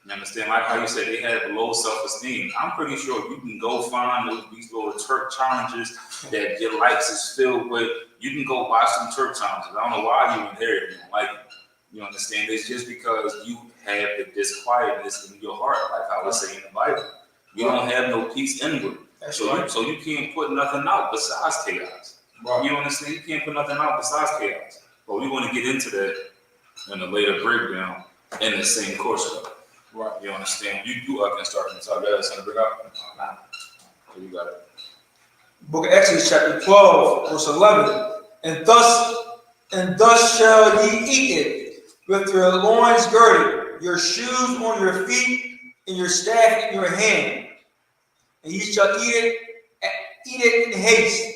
You understand? Like how you said they have low self-esteem. I'm pretty sure you can go find these little Turk challenges that your likes is filled with. You can go watch some Turk challenges. I don't know why you in here if you don't like it. You understand? It's just because you have the disquietness in your heart, like I was saying in the Bible. You don't have no peace inward. So you can't put nothing out besides chaos. Right. You understand? You can't put nothing out besides chaos. But we want to get into that in a later breakdown in the same course. Right. You understand? You can start from the top. That's going to bring out. So you got it. Book of Exodus, chapter 12, verse 11. And thus shall ye eat it, with your loins girded, your shoes on your feet, and your staff in your hand. And ye shall eat it in haste.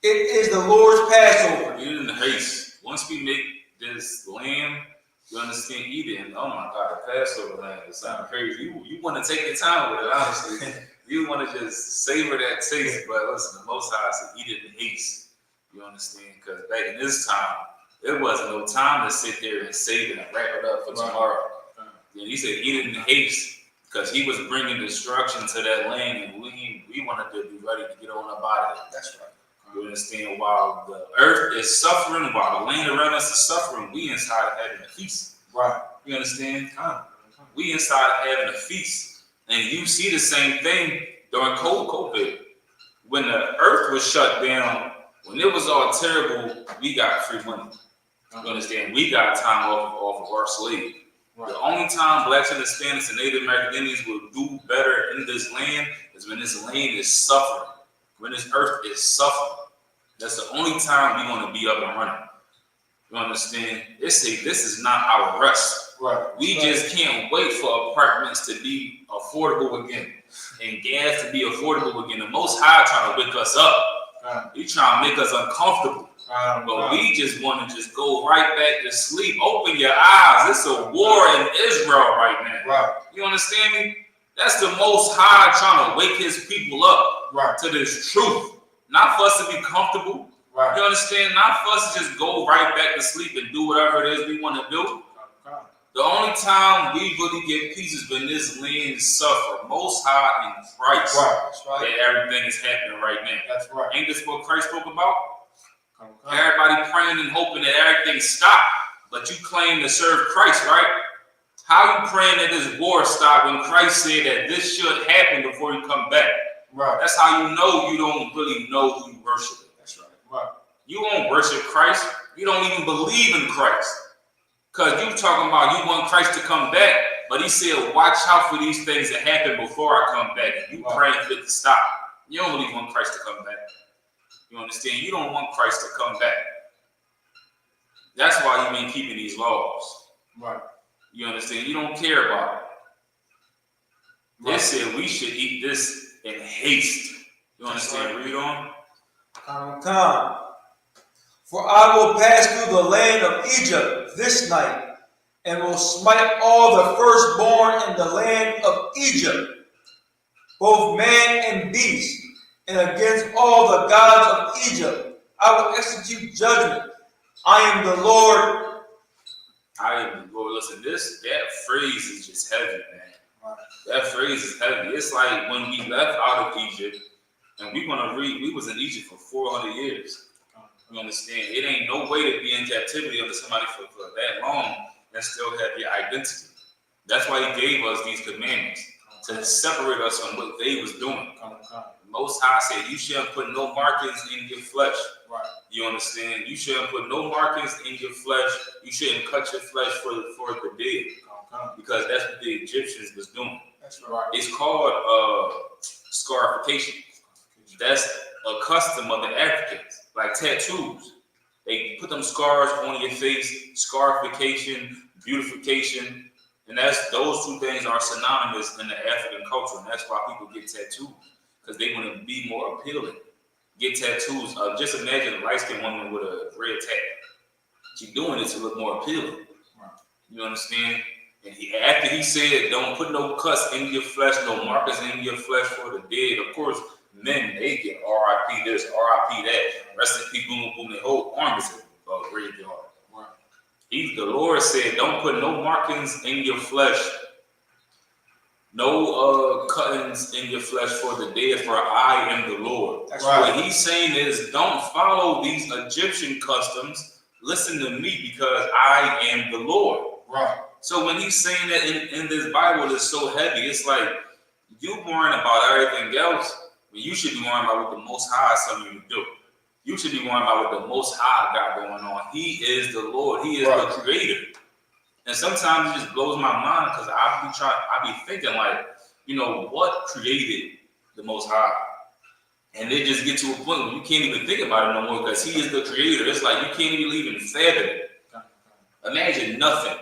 It is the Lord's Passover. Eat it in haste. Once we make this lamb, you understand, eat it. And oh my God, the Passover lamb, it sounds crazy. You want to take your time with it, honestly. You want to just savor that taste. But listen, the Most High said, eat it in haste. You understand? Because back in this time, there wasn't no time to sit there and save it and wrap it up for tomorrow. And he said, eat it in haste. Because he was bringing destruction to that land, and we wanted to be ready to get on up out of it. That's right. You understand? While the earth is suffering, while the land around us is suffering, we inside having a feast. Right. You understand? We inside having a feast. And you see the same thing during COVID. When the earth was shut down, when it was all terrible, we got free money. You understand? We got time off of our slave. Right. The only time blacks and Hispanics and Native American Indians will do better in this land is when this land is suffering. When this earth is suffering. That's the only time we're going to be up and running. You understand? This is not our rest. Right. We just can't wait for apartments to be affordable again and gas to be affordable again. The Most High trying to wake us up. He trying to make us uncomfortable. But we just want to just go right back to sleep. Open your eyes. It's a war in Israel right now. Right. You understand me? That's the Most High trying to wake his people up to this truth. Not for us to be comfortable. Right. You understand? Not for us to just go right back to sleep and do whatever it is we want to do. The only time we really get peace is when this land suffer. Most High in Christ. Right. That's right. That everything is happening right now. That's right. Ain't this what Christ spoke about? Everybody praying and hoping that everything stopped, but you claim to serve Christ, right? How you praying that this war stop when Christ said that this should happen before you come back? Right. That's how you know you don't really know who you worship. That's right. Right. You won't worship Christ. You don't even believe in Christ. Because you talking about you want Christ to come back, but he said, watch out for these things that happen before I come back. And you praying for it to stop. You don't really want Christ to come back. You understand? You don't want Christ to come back. That's why you ain't keeping these laws. Right. You understand? You don't care about it. They said we should eat this in haste. You understand? Read on. Come. For I will pass through the land of Egypt this night, and will smite all the firstborn in the land of Egypt, both man and beast, and against all the gods of Egypt I will execute judgment. I am the Lord. I am the Lord. Listen, that phrase is just heavy, man. That phrase is heavy. It's like when we left out of Egypt, and we're gonna read, we was in Egypt for 400 years. You understand? It ain't no way to be in captivity under somebody for that long and still have your identity. That's why he gave us these commandments, to separate us from what they was doing. Most High said, you shouldn't put no markings in your flesh. Right. You understand? You shouldn't put no markings in your flesh. You shouldn't cut your flesh for the dead. Because that's what the Egyptians was doing. That's right. It's called scarification. That's a custom of the Africans, like tattoos. They put them scars on your face, scarification, beautification, and those two things are synonymous in the African culture, and that's why people get tattoos, because they want to be more appealing. Get tattoos. Just imagine a light-skinned woman with a red tat. She's doing it to look more appealing. Right. You understand? And after he said, don't put no cuts in your flesh, no markers in your flesh for the dead. Of course, men, they get R.I.P. this, R.I.P. that. Rest in peace, boom, boom, their whole arm is a graveyard. Right. The Lord said, don't put no markings in your flesh, no cuttings in your flesh for the dead, for I am the Lord. That's right. right. What he's saying is, don't follow these Egyptian customs. Listen to me, because I am the Lord. Right. So when he's saying that in this Bible, it's so heavy. It's like you worrying about everything else, but you should be worrying about what the Most High is telling you to do. You should be worrying about what the Most High got going on. He is the Lord. He is the Creator. And sometimes it just blows my mind, because I be thinking like, what created the Most High? And it just get to a point where you can't even think about it no more, because He is the Creator. It's like you can't even fathom it. Imagine nothing.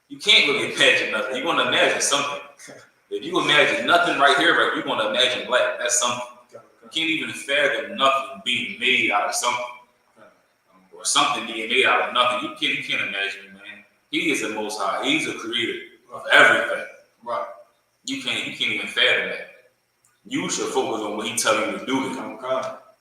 You can't really imagine nothing. You're going to imagine something. If you imagine nothing right here, right, you're going to imagine black. That's something. You can't even fathom nothing being made out of something, or something being made out of nothing. You can't imagine it, man. He is the Most High. He's the Creator of everything. Right. You can't even fathom that. You should focus on what He's telling you to do.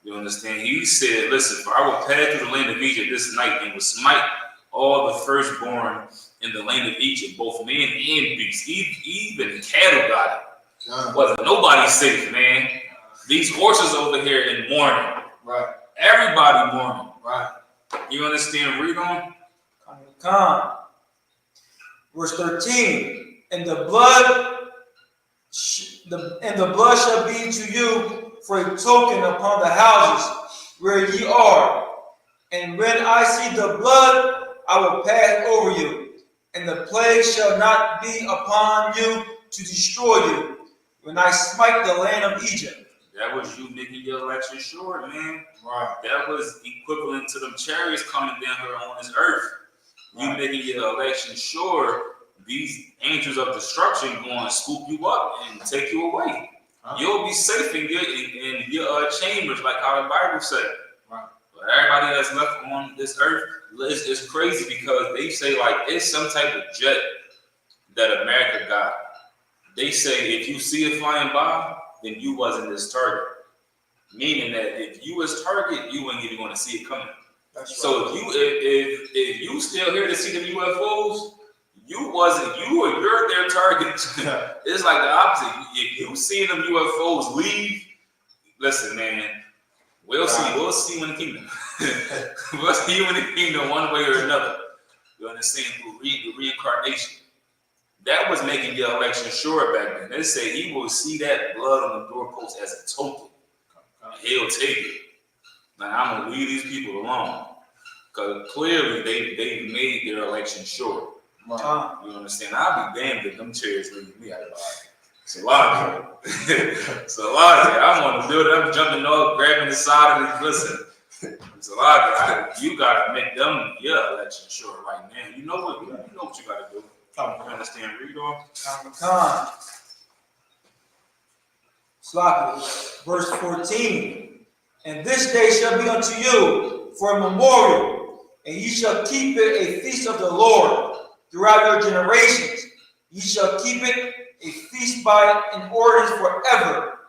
You understand? He said, listen, for I will pass through the land of Egypt this night and will smite all the firstborn in the land of Egypt, both man and beast. Even cattle got it. Wasn't nobody safe, man. These horses over here in mourning. Right. Everybody mourning. Right. You understand? Read on. Verse 13. And the blood shall be to you for a token upon the houses where ye are. And when I see the blood, I will pass over you, and the plague shall not be upon you to destroy you, when I smite the land of Egypt. That was you making your election sure, man. Right. That was equivalent to them chariots coming down here on this earth. You making your election sure, these angels of destruction going to scoop you up and take you away. You'll be safe in your chambers, like how the Bible said. Right. But everybody that's left on this earth, it's crazy, because they say like it's some type of jet that America got. They say if you see it flying by, then you wasn't this target. Meaning that if you was target, you ain't even going to see it coming. That's so right. if you still here to see the UFOs, you're their target. It's like the opposite. If you see them UFOs leave, listen, man, we'll see you in the kingdom. We'll see you in the kingdom one way or another. You understand? Through the reincarnation. That was making your election sure back then. They say He will see that blood on the doorpost as a token. He'll take it. Now I'm gonna leave these people alone, because clearly they made their election sure. You understand? I'll be damned if them chairs leave me out of body. It's a lot. It's a lot. I'm on the building. I'm jumping up, grabbing the side of the listen. It's a lot. You gotta make them your election sure right now. You know what? You know what you gotta do. You understand? Read on. Verse 14. And this day shall be unto you for a memorial, and ye shall keep it a feast of the Lord throughout your generations. Ye shall keep it a feast by an ordinance forever.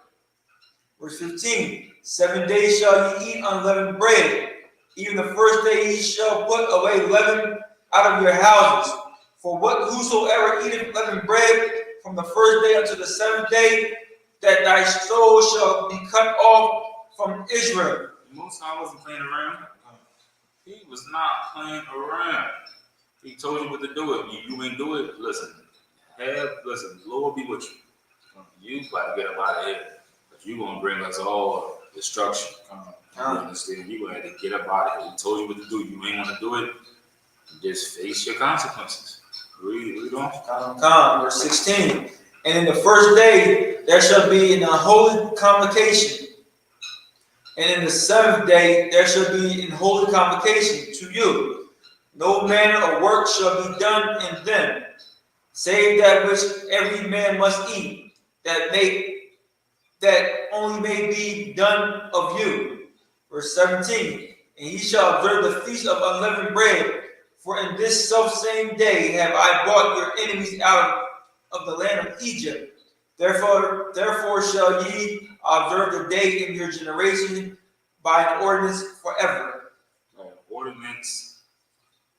Verse 15. 7 days shall ye eat unleavened bread, Even the first day ye shall put away leaven out of your houses. For whosoever eateth leavened bread from the first day unto the seventh day, that thy soul shall be cut off from Israel. The Most High wasn't playing around. He was not playing around. He told you what to do. If you ain't do it, listen, Lord be with you. You got to get up out of here. Because you're going to bring us all destruction. You understand? You're going to have to get up out of here. He told you what to do. You ain't want to do it. Just face your consequences. Read on. Verse 16. And in the first day there shall be an holy convocation. And in the seventh day there shall be an holy convocation to you. No manner of work shall be done in them, save that which every man must eat, that only may be done of you. Verse 17. And ye shall observe the feast of unleavened bread, for in this selfsame day have I brought your enemies out of the land of Egypt. Therefore shall ye observe the day in your generation by an ordinance forever. Ordinance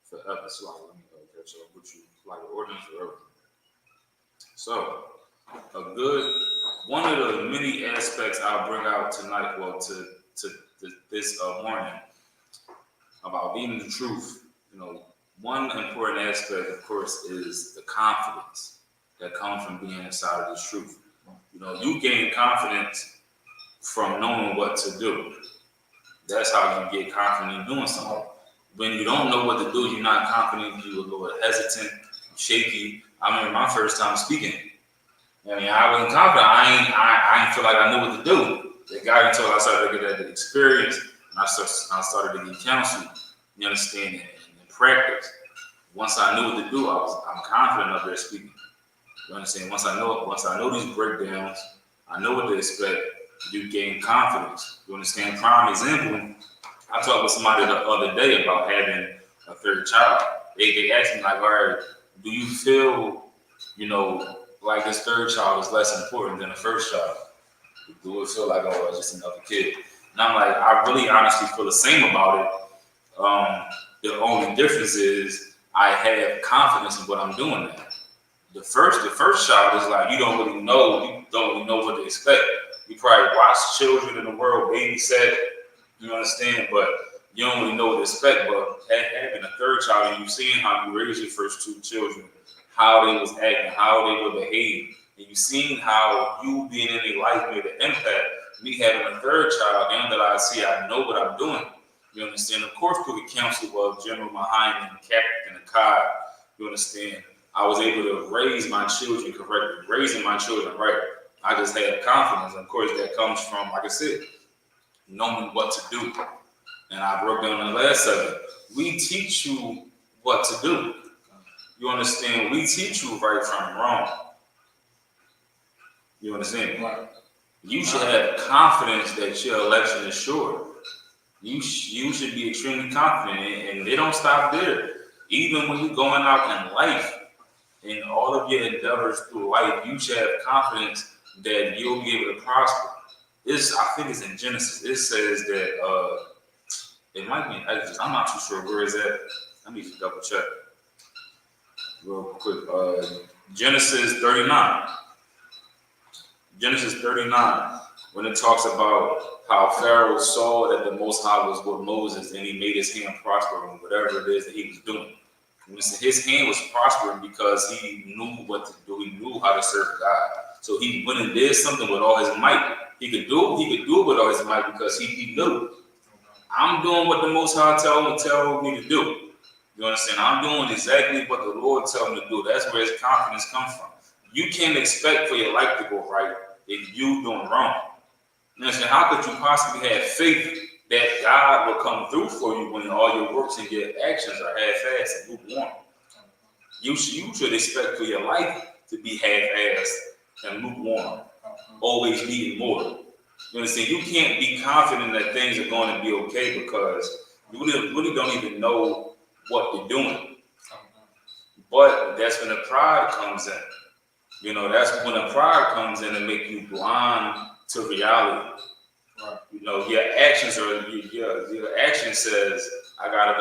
forever. So let me catch up with you. Like an ordinance forever. So, one of the many aspects I'll bring out tonight, to this morning, about eating the truth. One important aspect, of course, is the confidence that comes from being inside of this truth. You gain confidence from knowing what to do. That's how you get confident in doing something. When you don't know what to do, you're not confident, you're a little hesitant, shaky. I remember my first time speaking. I wasn't confident. I didn't feel like I knew what to do. The guy until I started to get that experience, and I started to get counsel. You understand? And practice. Once I knew what to do, I'm confident up there speaking. You understand? Once I know these breakdowns, I know what to expect. You gain confidence. You understand? Prime example. I talked with somebody the other day about having a third child. They asked me like, all right, do you feel, like this third child is less important than the first child? Do it feel like, oh, it's just another kid? And I'm like, I really honestly feel the same about it. The only difference is I have confidence in what I'm doing now. The first child is like, you don't really know what to expect. You probably watch children in the world babysat, you understand, but you don't really know what to expect. But having a third child and you seeing how you raised your first two children, how they was acting, how they were behaving, and you seen how you being in their life made an impact. Me having a third child, now that I know what I'm doing. You understand? Of course, through the counsel of Gen.YAHANNA and Captain Kai, you understand, I was able to raise my children correctly, raising my children right. I just had confidence. Of course, that comes from, like I said, knowing what to do. And I broke down in the last segment. We teach you what to do. You understand? We teach you right from wrong. You understand? Right. You should have confidence that your election is sure. You should be extremely confident, and they don't stop there. Even when you're going out in life, in all of your endeavors through life, you should have confidence that you'll be able to prosper. I think it's in Genesis. It says that it might be in Exodus. I'm not too sure where is that. Let me just double check real quick. Genesis 39. Genesis 39, when it talks about how Pharaoh saw that the Most High was with Moses, and he made his hand prosper in whatever it is that he was doing. His hand was prospering because he knew what to do. He knew how to serve God. So he went and did something with all his might. He could do it with all his might because he knew. I'm doing what the Most High tell me to do. You understand? I'm doing exactly what the Lord tells me to do. That's where his confidence comes from. You can't expect for your life to go right if you doing wrong. You understand? How could you possibly have faith that God will come through for you when all your works and your actions are half-assed and lukewarm? You should expect for your life to be half-assed and lukewarm, always needing more. You understand? You can't be confident that things are going to be okay because you really don't even know what you're doing. But that's when the pride comes in. That's when the pride comes in and make you blind to reality. Right. You know, your actions are your action says I got it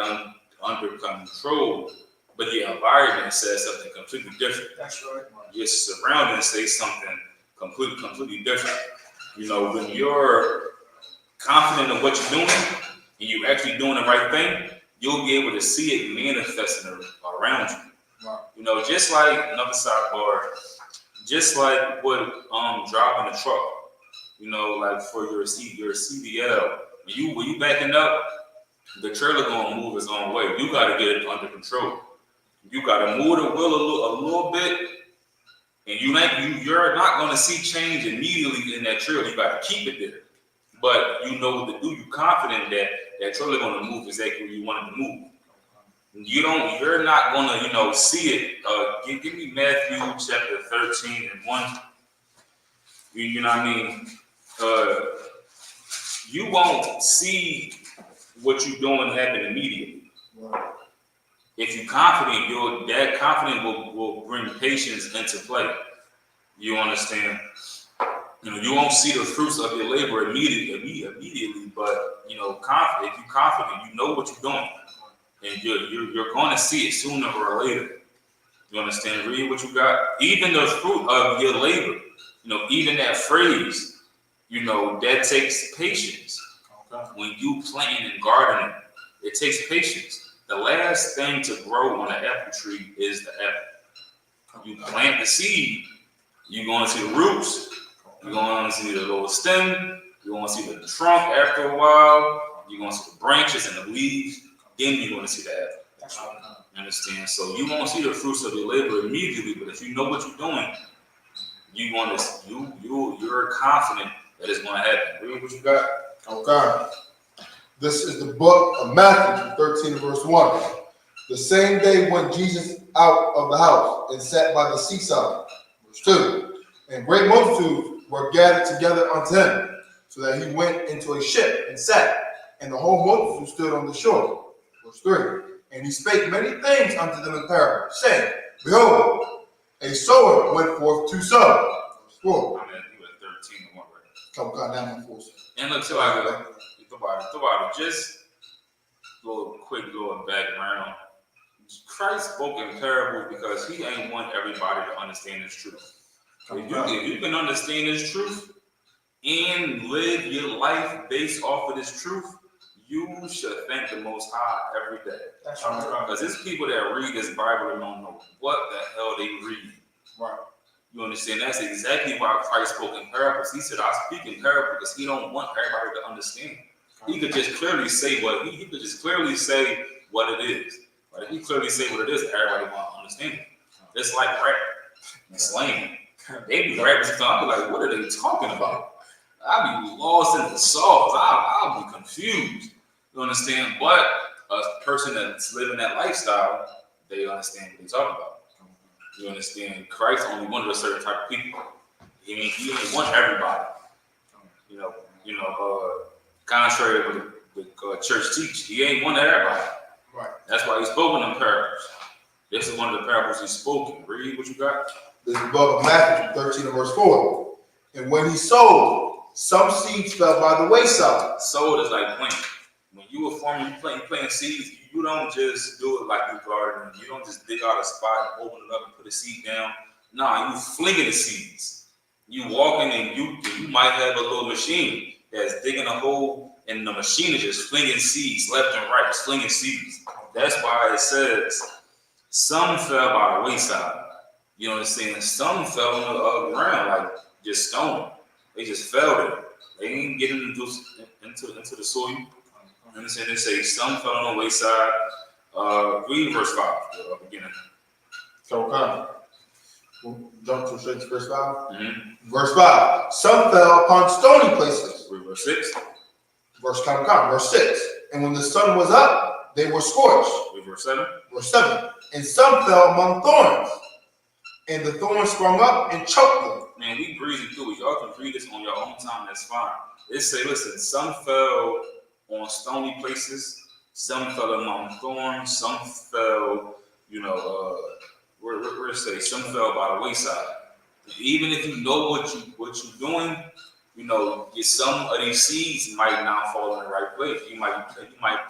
under control, but your environment says something completely different. That's right. Your surroundings say something completely different. You know, when you're confident of what you're doing and you're actually doing the right thing, you'll be able to see it manifesting around you. Right. You know, just like another sidebar, just like what driving a truck. You know, like for your CDL, when you backing up, the trailer gonna move its own way. You gotta get it under control. You gotta move the wheel a little bit, and you're not gonna see change immediately in that trailer. You gotta keep it there, but you know what to do. You're confident that that trailer gonna move exactly where you want it to move. You're not gonna see it. Give me Matthew chapter 13 and 1. You know what I mean? You won't see what you're doing happen immediately. Right. If you're confident, that confidence will bring patience into play. You understand? You know, you won't see the fruits of your labor immediately, but if you're confident, you know what you're doing, and you're going to see it sooner or later. You understand? Read what you got. Even the fruit of your labor. Even that phrase. That takes patience. Okay. When you planting and gardening, it takes patience. The last thing to grow on an apple tree is the apple. You plant the seed, you're going to see the roots, you're going to see the little stem, you're going to see the trunk after a while, you're going to see the branches and the leaves, then you're going to see the apple. That's right. You understand? So you won't see the fruits of your labor immediately, but if you know what you're doing, you're confident that it's going to happen. Read what you got. Okay. This is the book of Matthew, 13, verse 1. The same day went Jesus out of the house and sat by the seaside. Verse 2. And great multitudes were gathered together unto him, so that he went into a ship and sat, and the whole multitude stood on the shore. Verse 3. And he spake many things unto them in parables, saying, Behold, a sower went forth to sow. Verse 4. I mean, he was 13 and 1, right? Come on, down my force. And look, so I go, think about it. Just a little background. Christ spoke in parables because he ain't want everybody to understand his truth. If you can understand his truth and live your life based off of this truth, you should thank the Most High every day. That's right. Because there's people that read this Bible and don't know what the hell they read. Right. You understand? That's exactly why Christ spoke in parables. He said, I speak in parables because he don't want everybody to understand. He could just clearly say what he could just clearly say what it is. But if he clearly say what it is, everybody won't understand it. It's like rap and slang. They be rapping sometimes. I'll be like, what are they talking about? I'll be lost in the sauce. I'll be confused. You understand? But a person that's living that lifestyle, they understand what they're talking about. You understand? Christ only wanted a certain type of people. He didn't want everybody. Contrary to what the church teach, he ain't want everybody. Right. That's why he spoke in them parables. This is one of the parables he spoke. Read what you got. This is the book of Matthew, 13, verse 4. And when he sowed, some seeds fell by the wayside. Sowed is like planting. When you are farming, you planting seeds, you don't just do it like you gardening. You don't just dig out a spot and open it up and put a seed down. Nah, you flinging the seeds. You walking and you might have a little machine that's digging a hole, and the machine is just flinging seeds left and right, just flinging seeds. That's why it says some fell by the wayside. You know what I'm saying? Some fell on the ground, like just stone. They just fell there. They ain't getting into the soil. You understand? They say some fell on the wayside. Read verse 5, beginning. Okay. Jump to straight to verse 5. Mm-hmm. Verse 5. Some fell upon stony places. Read verse 6. Verse 6. And when the sun was up, they were scorched. Read verse 7. Verse 7. And some fell among thorns, and the thorns sprung up and choked them. Man, we breezing through it. Y'all can read this on your own time. That's fine. It say, listen, some fell on stony places, some fell among thorns, some fell, where it say, some fell by the wayside. Even if you know what you're doing, some of these seeds might not fall in the right place. You might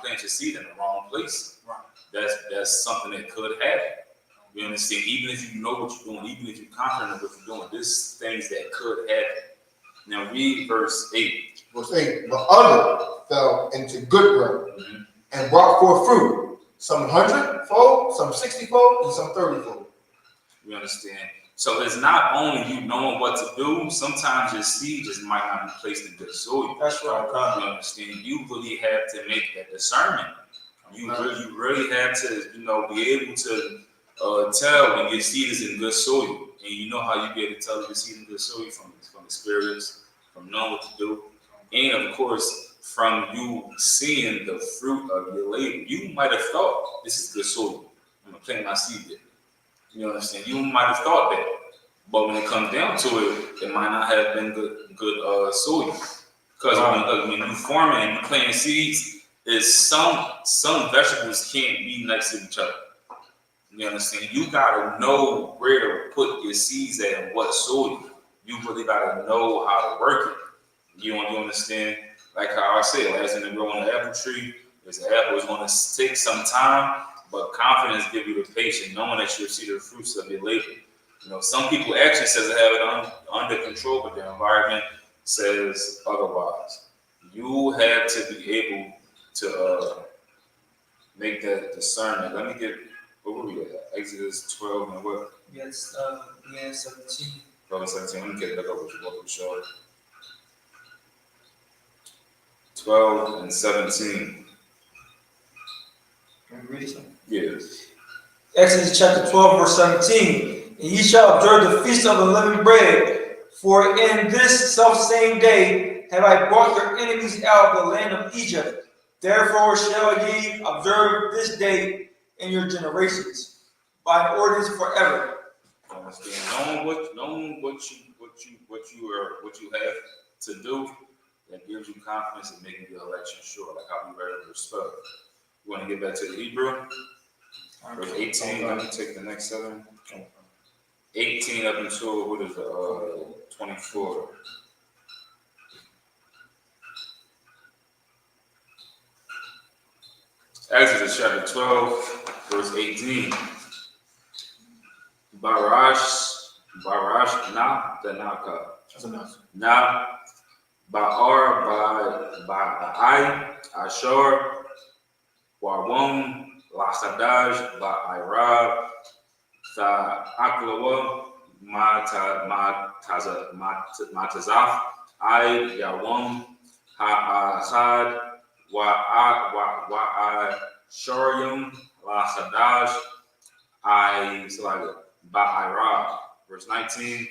plant your seed in the wrong place. Right. That's something that could happen. You understand? Even if you know what you're doing, even if you're confident of what you're doing, there's things that could happen. Now read verse 8. Verse 8. But other fell into good ground and brought forth fruit, some 100-fold, some 60-fold, and some 30-fold. You understand? So it's not only you knowing what to do, sometimes your seed just might not be placed in good soil. That's right. You understand? You really have to make that discernment. You really have to, be able to tell when your seed is in good soil. And you know how you be able to tell if your seed is in good soil from experience, from knowing what to do, and of course, from you seeing the fruit of your labor. You might have thought, this is good soil. I'm going to plant my seed there. You understand? You might have thought that. But when it comes down to it, it might not have been good soil. Because when you farming and you planting seeds, is some vegetables can't be next to each other. You understand? You gotta know where to put your seeds at and what soil. You really gotta know how to work it. You understand? Like how I said, as in growing an apple tree, this apple is gonna take some time, but confidence give you the patience, knowing that you'll see the fruits of your labor. Some people actually says they have it under control, but the environment says otherwise. You have to be able to make that discernment. Let me get, what were we at? Exodus 12 and what? Yes, 17. 12 and 17. Let me get it back up with you, what we showed. 12 and 17. Can we read something? Yes. Exodus chapter 12, verse 17. And ye shall observe the feast of unleavened bread, for in this selfsame day have I brought your enemies out of the land of Egypt. Therefore shall ye observe this day in your generations, by an ordinance forever. Understand? Knowing what you have to do, that gives you confidence in making the election sure, like how we read it verse 12. You want to get back to the Hebrew? Verse 18, let me take the next 7. 18 up until, what is it, 24. Exodus chapter 12, verse 18. Barash, na, the naka. That's enough. Na, ba'ar, ba'ai, ashar, wa'wam, lachadaj, ba'irab, Aklawa, Matazaf, I Yawam, Ha'achad, Wa'a Shorium, La Hadash, Ba'irab. Verse 19.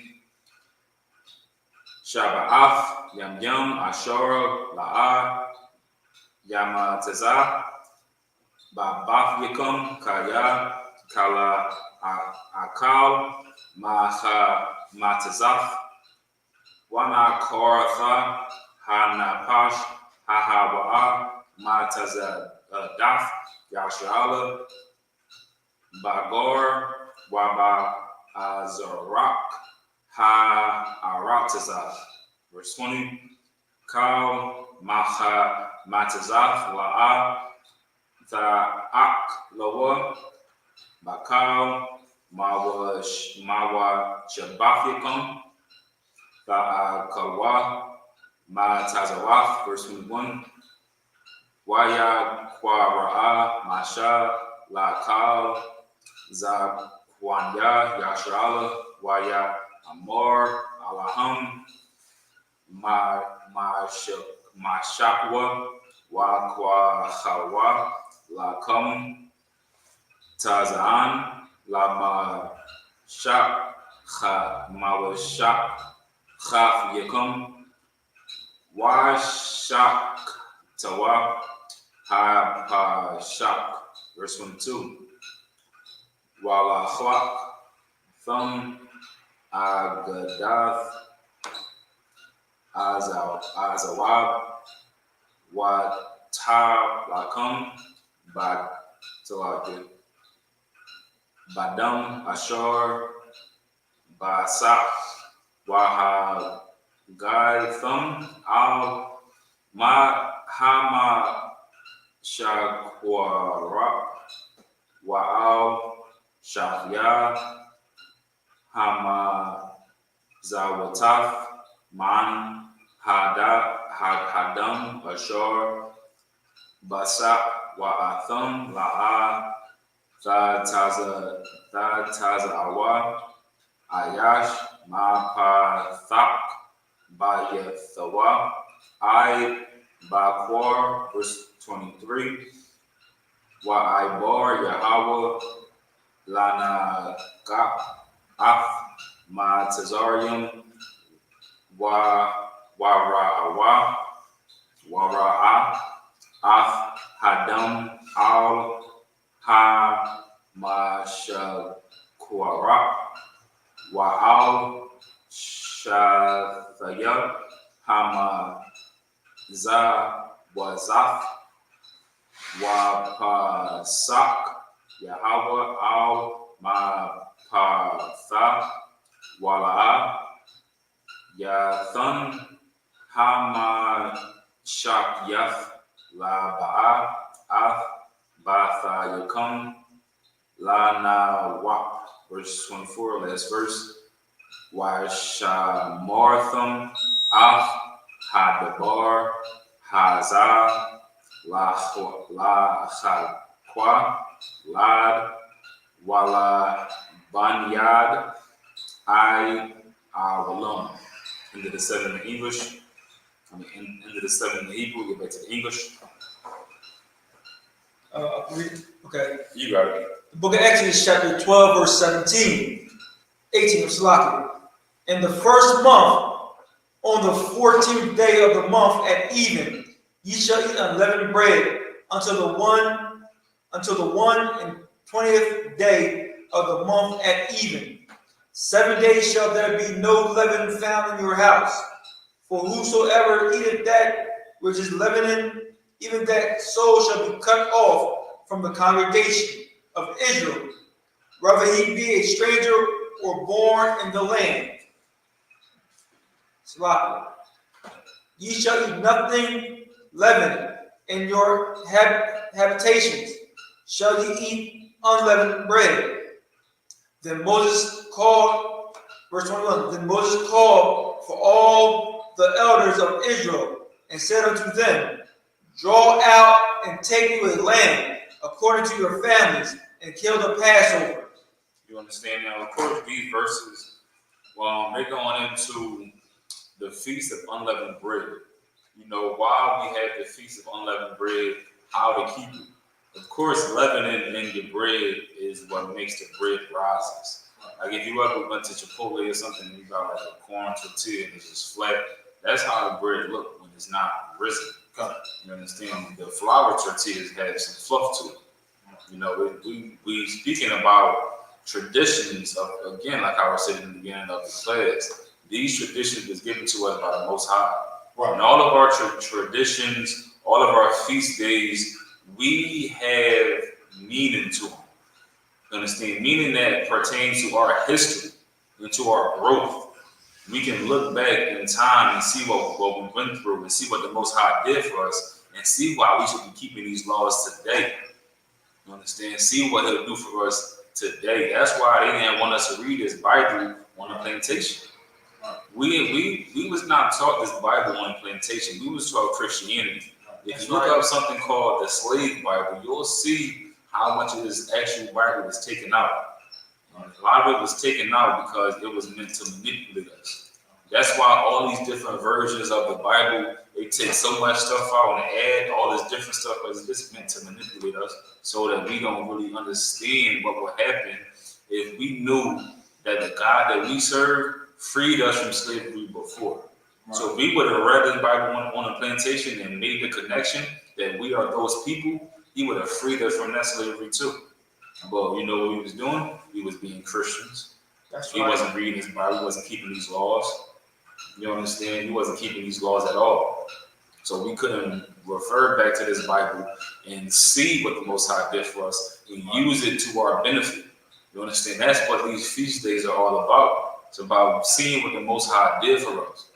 Shaba'af, Yam Yam, Ashara, La'a, Yamatazah, Ba'baf Yakum, Kaya, Kala, Akal, Matazaf, Wana Koratha, Hanapash, Hahawa'a, Matazadaf, Yashala, Bagor, Waba Azarak, Ha'aratazaf. Verse 20. Kal, Matazaf, La'a, Tha'ak, Loa, Bakal, Mawa Shabafikum, Kalwa, Ma Tazawaf, verse 21. Waya Kwara'a, Masha, Lakal, Zakwanya, Yashrala, Waya Amor, Alaham, Mashakwa, Wakwa Hawa, Lakam, Tazan, Lama Shak, Mawashak, Khaf Yakum, Washak Tawa, Ha Shak, verse 22. Wala Khlak, Thumb, Agadath, Azawab, Watab Lakam, Bad Talaki. Badam, Ashar, Basak, Waha, Guy Thumb Al Mahama Shakwara Wa'al Shahya Hama Zawataf Man Hadam Ashar Basak Wa'atham La'a Taza Awa Ayash Mapathak Bayathawa I Bakwar, verse 23. Wa'aibar Yahweh Lana Gak Af Ma Tazarium Wara'awa Wara'a Af Hadam Al Ha Mashakwara Wa'al Shathaya Hama Za Wazaf Wapasak Yahweh Al Mapatha Wala'a Yathan Hama Shakyath La Ba'a Ath Batha Yakum Lana Wap, verse 24, last verse. Washamartham Af Hadabar Haza La Chakwa Lad Wala Banyad I Awalam. Into the 7 in English. Into the 7 in the Hebrew, get back to the English. Okay. You got it. The book of Exodus, chapter 12, verse 17, 18 of Salaki. In the first month, on the 14th day of the month at even, ye shall eat unleavened bread until the 120th day of the month at even. 7 days shall there be no leaven found in your house. For whosoever eateth that which is leavened, even that soul shall be cut off from the congregation of Israel, whether he be a stranger or born in the land. Salaki. Ye shall eat nothing leavened in your habitations. Shall ye eat unleavened bread? Then Moses called, verse 21, then Moses called for all the elders of Israel and said unto them, draw out and take you a lamb according to your families and kill the Passover. You understand now? Of course, these verses, they're going into the Feast of Unleavened Bread. You know, why we have the Feast of Unleavened Bread, how to keep it. Of course, leavening in your bread is what makes the bread rises. Like if you ever went to Chipotle or something and you got like a corn tortilla and it's just flat, that's how the bread look when it's not risen. You understand? The flour tortillas have some fluff to it. You know, we speaking about traditions of, again, like I was saying in the beginning of the class, these traditions was given to us by the Most High. Right. And all of our traditions, all of our feast days, we have meaning to them. You understand? Meaning that pertains to our history and to our growth. We can look back in time and see what we went through and see what the Most High did for us and see why we should be keeping these laws today. You understand? See what He'll do for us today. That's why they didn't want us to read this Bible on a plantation. We was not taught this Bible on a plantation. We was taught Christianity. If you look up something called the Slave Bible, you'll see how much of this actual Bible was taken out. A lot of it was taken out because it was meant to manipulate us. That's why all these different versions of the Bible, they take so much stuff out and add all this different stuff because it's meant to manipulate us so that we don't really understand what would happen if we knew that the God that we serve freed us from slavery before. Right. So if we would have read this Bible on a plantation and made the connection that we are those people, He would have freed us from that slavery too. But you know what He was doing? He was being Christians. He wasn't reading His Bible. He wasn't keeping these laws. You understand? He wasn't keeping these laws at all. So we couldn't refer back to this Bible and see what the Most High did for us and use it to our benefit. You understand? That's what these feast days are all about. It's about seeing what the Most High did for us.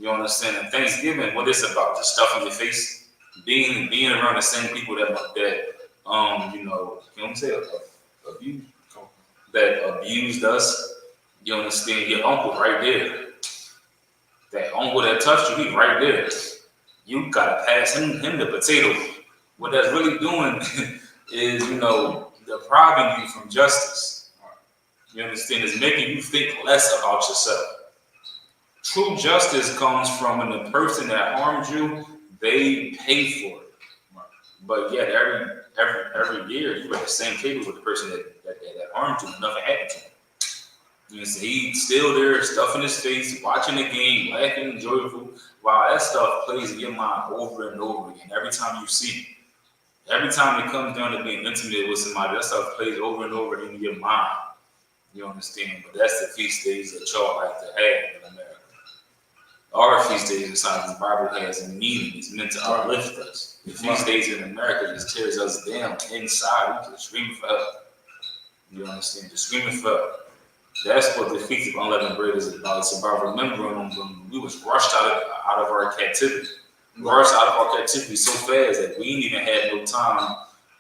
You understand? And Thanksgiving, what it's about, just stuffing your face, being around the same people that you know what I'm saying, that abused us. You understand? Your uncle right there. That uncle that touched you, he right there. You gotta pass him the potato. What that's really doing is, you know, depriving you from justice. You understand? It's making you think less about yourself. True justice comes from when the person that harmed you, they pay for it. But yet every year you're at the same table with the person that harmed you, nothing happened to him. You see, he's still there, stuffing his face, watching the game, laughing, joyful. While that stuff plays in your mind over and over again. Every time you see it, every time it comes down to being intimate with somebody, that stuff plays over and over in your mind. You understand? But that's the feast days that y'all like to have in America. Our feast days inside the Bible has a meaning. It's meant to uplift us. The feast days in America just tears us down inside. We just screaming for help. You understand? Just screaming for help. That's what the Feast of Unleavened Bread is about. It's about remembering when we was rushed out of our captivity. Rushed out of our captivity so fast that we didn't even have no time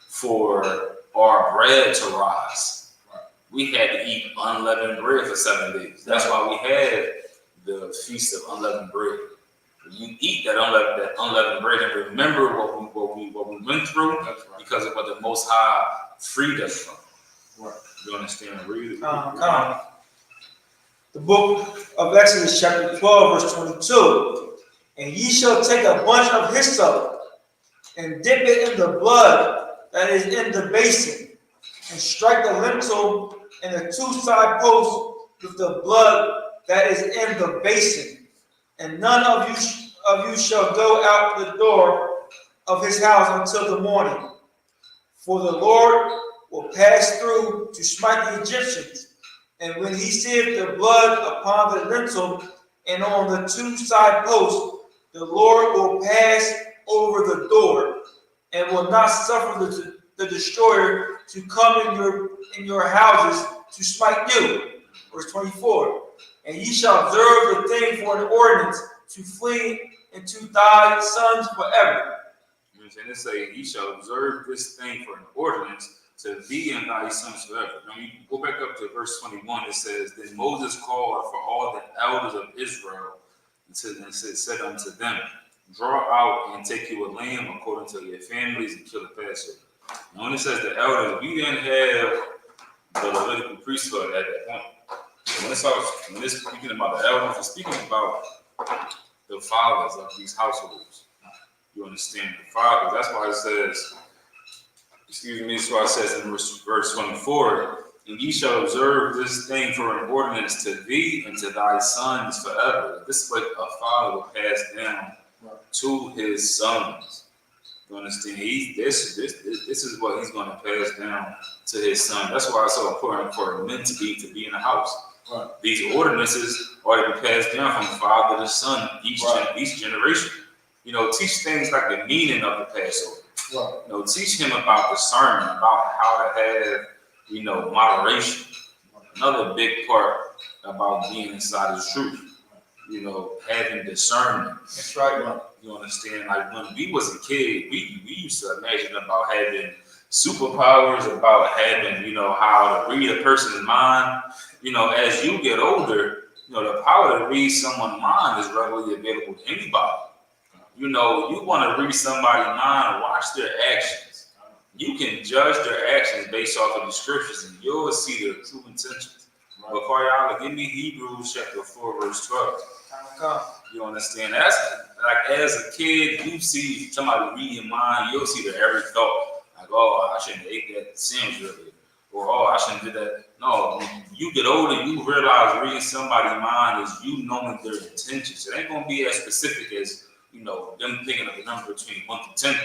for our bread to rise. We had to eat unleavened bread for 7 days. That's why we had the Feast of Unleavened Bread. You eat that unleavened bread and remember what we went through because of what the Most High freed us from. You understand? Read it. The book of Exodus, chapter 12, verse 22. And ye shall take a bunch of hyssop and dip it in the blood that is in the basin, and strike the lintel and the 2 side posts with the blood that is in the basin. And none of you shall go out the door of his house until the morning. For the Lord will pass through to smite the Egyptians. And when he seeth the blood upon the lintel and on the 2 side posts, the Lord will pass over the door and will not suffer the destroyer to come in your houses to smite you. Verse 24. And ye shall observe the thing for an ordinance to flee into thy sons forever. And it say, ye shall observe this thing for an ordinance to thee and thy sons forever. Now you go back up to verse 21. It says, then Moses called for all the elders of Israel and said unto them, draw out and take you a lamb according to your families and kill the Passover. Now when it says the elders, we didn't have the Levitical priesthood at that point. So when it's speaking about the elders, it's speaking about the fathers of these households. You understand? The fathers. That's why it says, that's why it says in verse 24, and ye shall observe this thing for an ordinance to thee and to thy sons forever. This is what a father will pass down to his sons. You understand? This is what he's going to pass down to his son. That's why it's so important for men to be in the house. These ordinances are to be passed down from father to son each generation. You know, teach things like the meaning of the Passover. You know, teach him about discernment, about how to have, you know, moderation. Another big part about being inside the truth, you know, having discernment. That's right. You understand? Like when we was a kid, we used to imagine about having superpowers, about having, you know, how to read a person's mind. You know, as you get older, you know, the power to read someone's mind is readily available to anybody. You know, you want to read somebody's mind, watch their actions. You can judge their actions based off of the scriptures, and you'll see their true intentions. But Koryala, give me Hebrews chapter 4, verse 12. You understand? That's like as a kid, you see somebody read your mind, you'll see their every thought. Like, oh, I shouldn't have ate that sandwich earlier. Or, oh, I shouldn't do that. No, when you get older, you realize reading somebody's mind is you knowing their intentions. It ain't going to be as specific as, you know, them picking up a number between 1 to 10.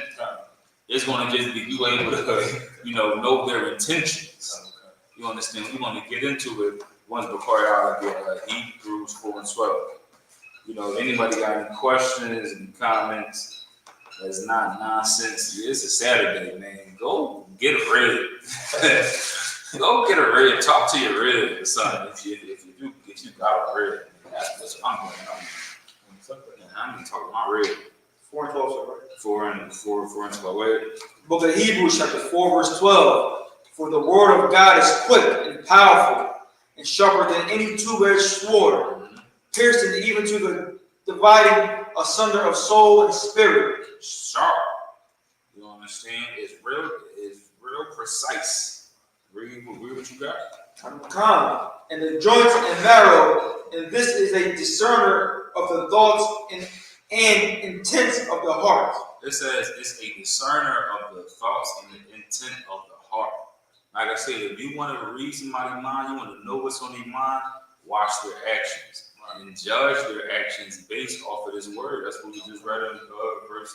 It's going to just be you able to, you know their intentions. You understand? We're going to get into it once before I get Hebrews 4 and 12. You know, if anybody got any questions and comments, that's not nonsense. It's a Saturday, man. Go get a rib. Go get a rib. Talk to your rib, son. If you got a rib, that's what I'm going on. I need to talk about my red. 4 and 12, sir, right? 4 and 12. Wait. Book of Hebrews, chapter 4, verse 12. For the word of God is quick and powerful and sharper than any two-edged sword, piercing even to the dividing asunder of soul and spirit. Sharp. You understand? It's real precise. Read what you got. Come, and the joints and marrow, and this is a discerner of the thoughts and intents of the heart. It says it's a discerner of the thoughts and the intent of the heart. Like I said, if you want to read somebody's mind, you want to know what's on their mind, watch their actions and judge their actions based off of this word. That's what we just read in verse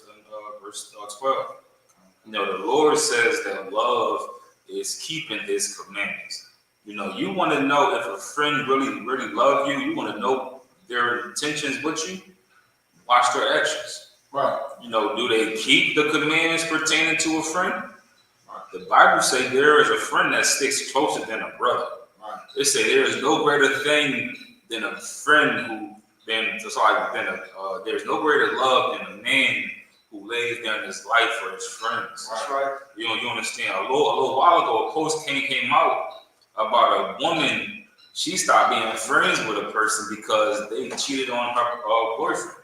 12. You know, the Lord says that love is keeping His commandments. You know, you want to know if a friend really love you. You want to know their intentions with you. Watch their actions. Right. You know, do they keep the commandments pertaining to a friend? The Bible says there is a friend that sticks closer than a brother. Right. It says there is no greater thing than a friend there's no greater love than a man who lays down his life for his friends. That's right. You understand? A little while ago, a post came out about a woman. She stopped being friends with a person because they cheated on her boyfriend.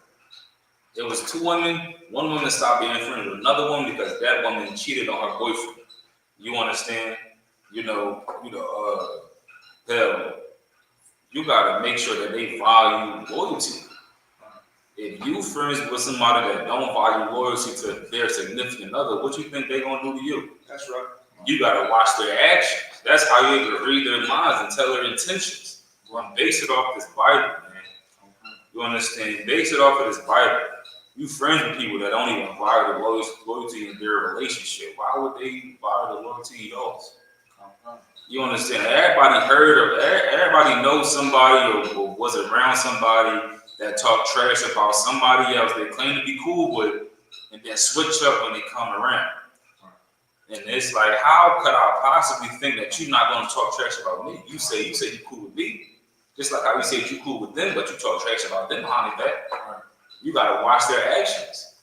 There was 2 women. One woman stopped being friends with another woman because that woman cheated on her boyfriend. You understand? Hell, you gotta make sure that they value loyalty. If you friends with somebody that don't value loyalty to their significant other, what you think they're gonna do to you? That's right. You gotta watch their actions. That's how you're able to read their minds and tell their intentions. Base it off this Bible, man. You understand? Base it off of this Bible. You friends with people that don't even value the loyalty in their relationship. Why would they value the loyalty in yours? You understand? Everybody knows somebody or was around somebody that talk trash about somebody else they claim to be cool with, and then switch up when they come around. And it's like, how could I possibly think that you're not going to talk trash about me? You say you cool with me, just like how you say you cool with them, but you talk trash about them behind their back. You gotta watch their actions.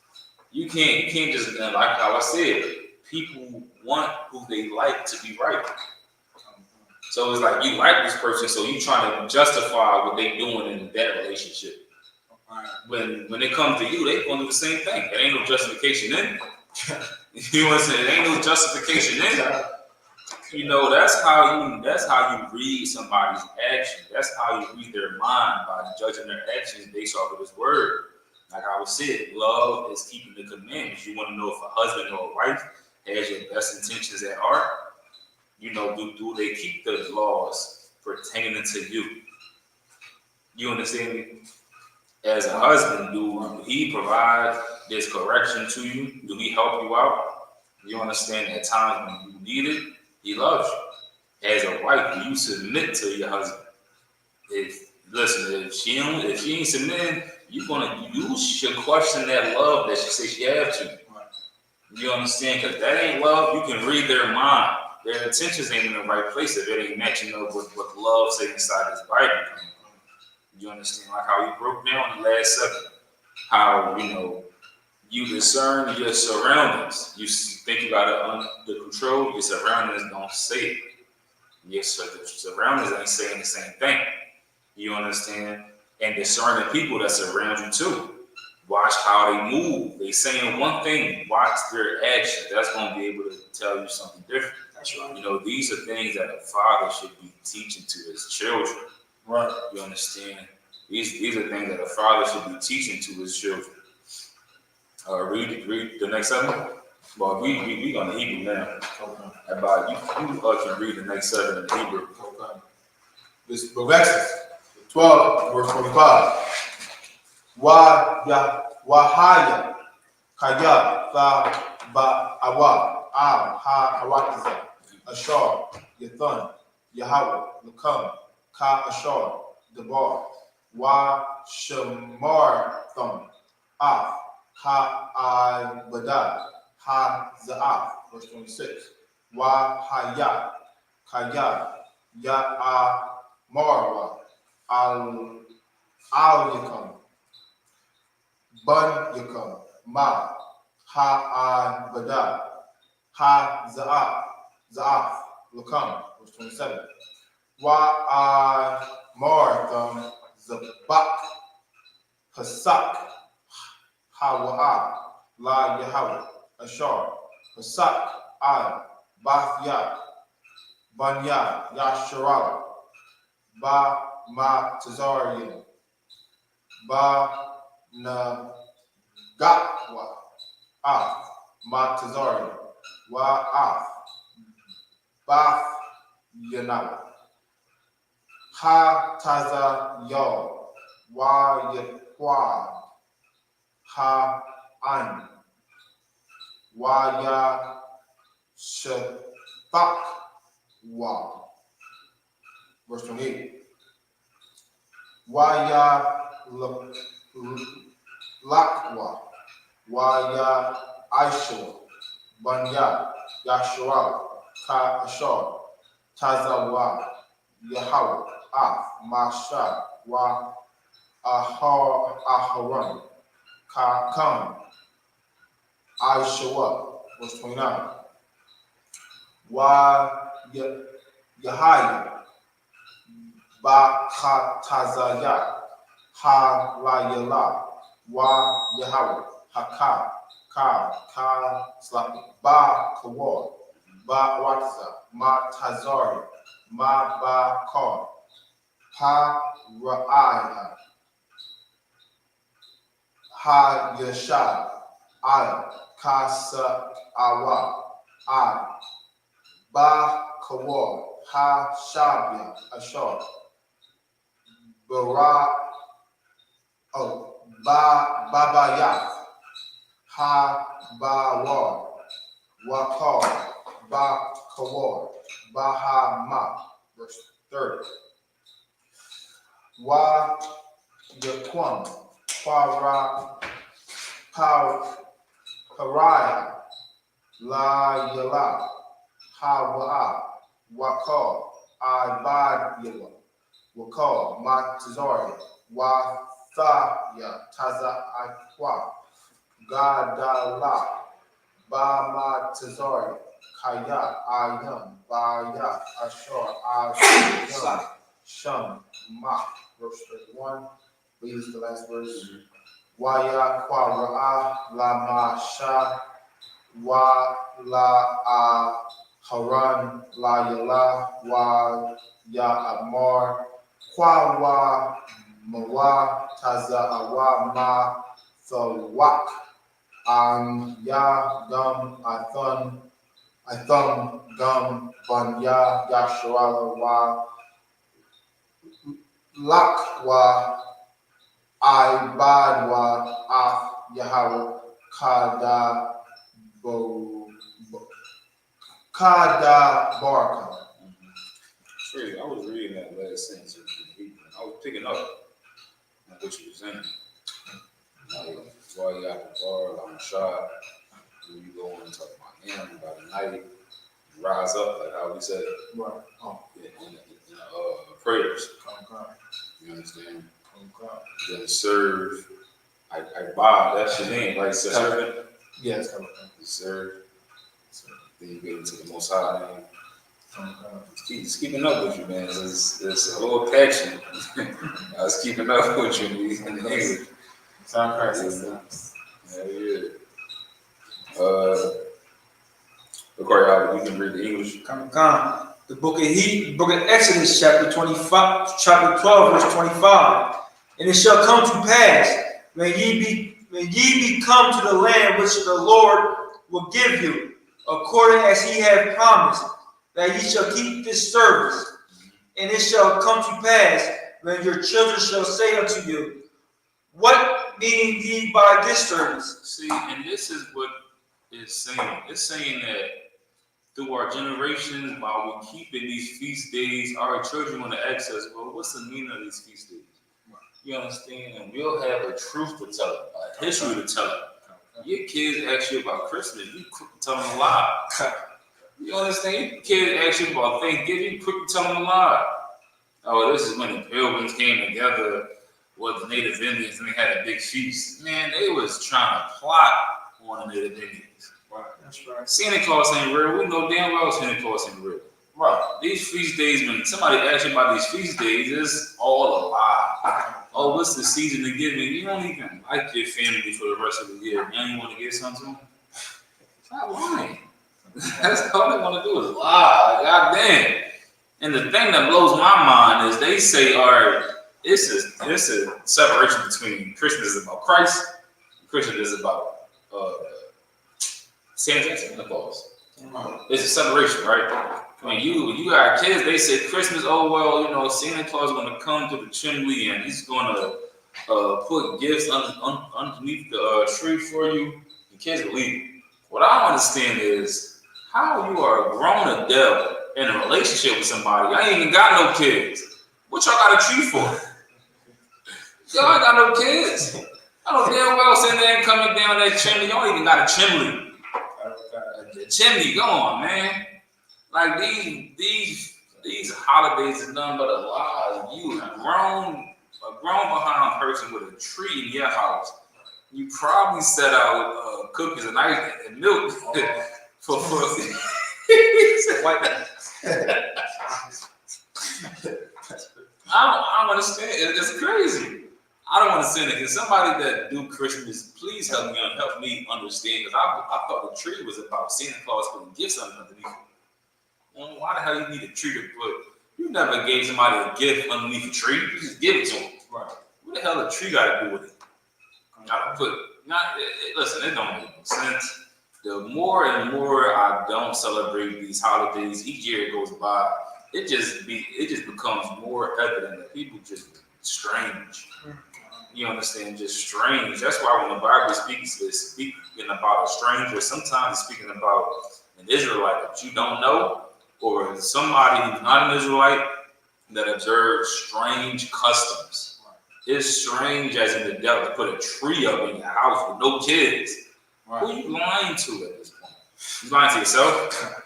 You can't just, like how I said, people want who they like to be right. So it's like you like this person, so you trying to justify what they doing in that relationship. When it comes to you, they gonna do the same thing. There ain't no justification in it. You know what I'm saying? There ain't no justification in it. You know, that's how you read somebody's action. That's how you read their mind, by judging their actions based off of this word. Like I was saying, love is keeping the commandments. You want to know if a husband or a wife has your best intentions at heart. You know, do they keep the laws pertaining to you? You understand me? As a husband, do he provide this correction to you? Do he help you out? You understand at times when you need it, he loves you. As a wife, do you submit to your husband? If she ain't submitting, you should question that love that she says she have to. You understand? Because that ain't love. You can read their mind. Their intentions ain't in the right place if it ain't matching up with what love says inside this Bible. You understand? Like how you broke down the last 7. How, you discern your surroundings. You think you got it under control. Your surroundings don't say it. Yes, sir. The surroundings ain't saying the same thing. You understand? And discerning people that surround you too. Watch how they move. They saying one thing. Watch their actions. That's going to be able to tell you something different. That's right. These are things that a father should be teaching to his children. Right. You understand? These are things that a father should be teaching to his children. Read the next 7. Well, we going to Hebrew now. Okay. About you can read the next 7 in Hebrew. Okay. This book of Exodus, 12, verse 25. Wahaya, Kaya, Ba, Awa, Ha, Awatiza, Ashar, Yathan, Yahweh, Lakam, Ka, Ashar, Debar, Wa, Shamar, Thumb, Af, Ha, I, Badad, Ha, Za'af, verse 26. Wahaya, Kaya, Ya, Marwa, Al Yakam, Bun Yakum, Ma, Ha Bada, Ha Zaaf, Lakam, verse 27. Wa Martham, Zabak, Hasak, Hawa, La Yahweh, Ashar, Hasak, Bathya, Banya, Yasharala, Ba Ma Tazarian, Ba Na Gatwa, Af, Ma Tazarian, Wa Af, Bath Yanawa, Ha Taza Yo, Wa Yakwa, Ha An, Wa Ya Shatak Wa. Verse 28. Wa Ya Lakwa, Wa Ya Aishua, Banya, Yashua, Ka Ashar, Tazawa, Yahweh, Af, Masha, Wa Aharon, Ka Kam, Aishua, verse 29. Wa Yahaya, Ba Tazaya, Ha La Yala, Wa Yahweh, Haka, Slappy, Ba Kawar, Ba Watza, Ma Tazari, Ma Ba Kar, Ha Ra'aya, Ha Yashab, Ad, Kasa Awa, Ad, Ba Kawar, Ha Shabia, Ashar, Babayah, Ha Bawar, Wakar, Ba Kawar, Bahama, verse 30. Wa Yaquam, Pariah, La Yala, Hawa, Wakar, Ibad Wakal, Matazari, Wathaya, Taza Aqua, Gadala, Ba Matazari, Kaya, Ayam, Baya, Ashar, Asham, Shum, Ma, verse 31. Read the last verse. Waya Quara, La Masha, Wa La Haran, La Yala, Wa Ya Amar, Kwawa Mawa Taza Awa Ma Thawak Ya Gum Athum Gum Banya Yasharala Wa Lakwa Ibad Wa Af Yahweh Kada Baraka. Crazy. I was reading that last sentence in Hebrew. I was picking up on what you were saying. Like, while you got the bar, I'm shot. When you go and talk about him by the night, you rise up, like how we said, Right. Oh. in prayers. Okay. You understand? Okay. Then serve. I buy, that's your name, right? Servant. Yeah, it's coming. Serve. Then you get into the Most High name. Okay. It's keeping up with you, man. It's a little passion. I was keeping up with you in the English. Sound crisis. Yeah. Corey, you can read the English. Come. The book of Exodus, chapter 25, chapter 12, verse 25. And it shall come to pass when ye be come to the land which the Lord will give you, according as he hath promised, that ye shall keep this service. And it shall come to pass when your children shall say unto you, what mean ye by this service? See, and this is what it's saying. It's saying that through our generations, while we keeping these feast days, our children want to ask us, well, what's the meaning of these feast days? You understand? And we'll have a truth to tell them, a history to tell them. Your kids ask you about Christmas, you quick to tell them a lie. You understand? Your kids ask you about Thanksgiving, you quick to tell them a lie. Oh, this is when the pilgrims came together. was the Native Indians, and they had a big feast. Man, they was trying to plot on the Native Indians. Right. That's right. Santa Claus ain't real. We know damn well Santa Claus ain't real. Right. These feast days, when somebody asks you about these feast days, it's all a lie. Oh, what's the season to give me? You don't even like your family for the rest of the year. Now you want to give something to them? Stop lying. That's all they want to do is lie. God damn. And the thing that blows my mind is they say, all right, it's a separation between Christmas is about Christ, and Christmas is about Santa Claus. It's a separation, right? When you got kids, they say Christmas, oh well, you know, Santa Claus is gonna come to the chimney and he's gonna put gifts underneath the tree for you. The kids believe it. What I don't understand is how you are a grown adult in a relationship with somebody. I ain't even got no kids. What y'all got a tree for? Y'all ain't got no kids. I don't damn well Santa ain't coming down that chimney. Y'all even got a chimney. The chimney, go on, man. Like these holidays is nothing but a lie. You a grown behind person with a tree in your house. You probably set out cookies and ice and milk for white. I don't understand. It's crazy. I don't understand it. Can somebody that do Christmas please help me understand? Because I thought the tree was about Santa Claus putting gifts underneath it. Well, why the hell you need a tree to put? You never gave somebody a gift underneath a tree. You just give it to them. Right. What the hell the tree got to do with it? Listen, it don't make no sense. The more and more I don't celebrate these holidays, each year it goes by, it just becomes more evident that people just strange. You understand? Just strange. That's why when the Bible is speaking about a stranger, sometimes it's speaking about an Israelite that you don't know, or somebody who's not an Israelite that observes strange customs. It's strange as in the devil to put a tree up in your house with no kids. Right. Who are you lying to at this point? You lying to yourself?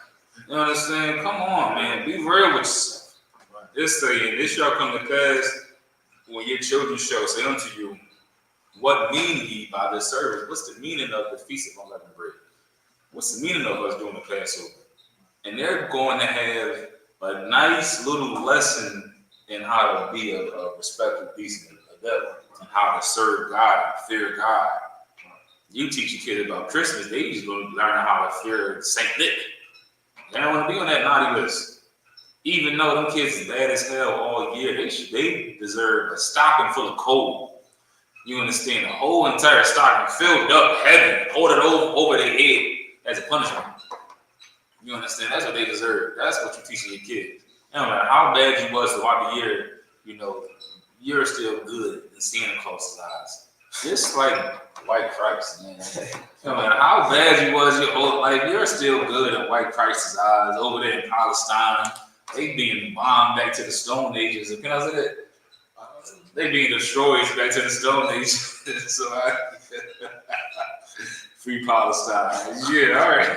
You understand? Come on, man. Be real with yourself. Right. This shall come to pass when your children shall say unto you, what mean ye by this service? What's the meaning of the Feast of Unleavened Bread? What's the meaning of us doing the Passover? And they're going to have a nice little lesson in how to be a respectful, decent adult, and how to serve God and fear God. You teach your kid about Christmas, they just going to learn how to fear Saint Nick. They don't want to be on that naughty list. Even though them kids is bad as hell all year, they deserve a stocking full of coal. You understand? A whole entire stocking filled up, heavy, hold it over their head as a punishment. You understand? That's what they deserve. That's what you're teaching your kids. No matter how bad you was throughout the year, you know, you're still good in Santa Claus's eyes. Just like white Christ, man. No matter how bad you was your whole life, you're still good in white Christ's eyes. Over there in Palestine, they being bombed back to the Stone Ages. Can I say that? They being destroyed back to the Stone Ages. So free Palestine. Yeah, all right.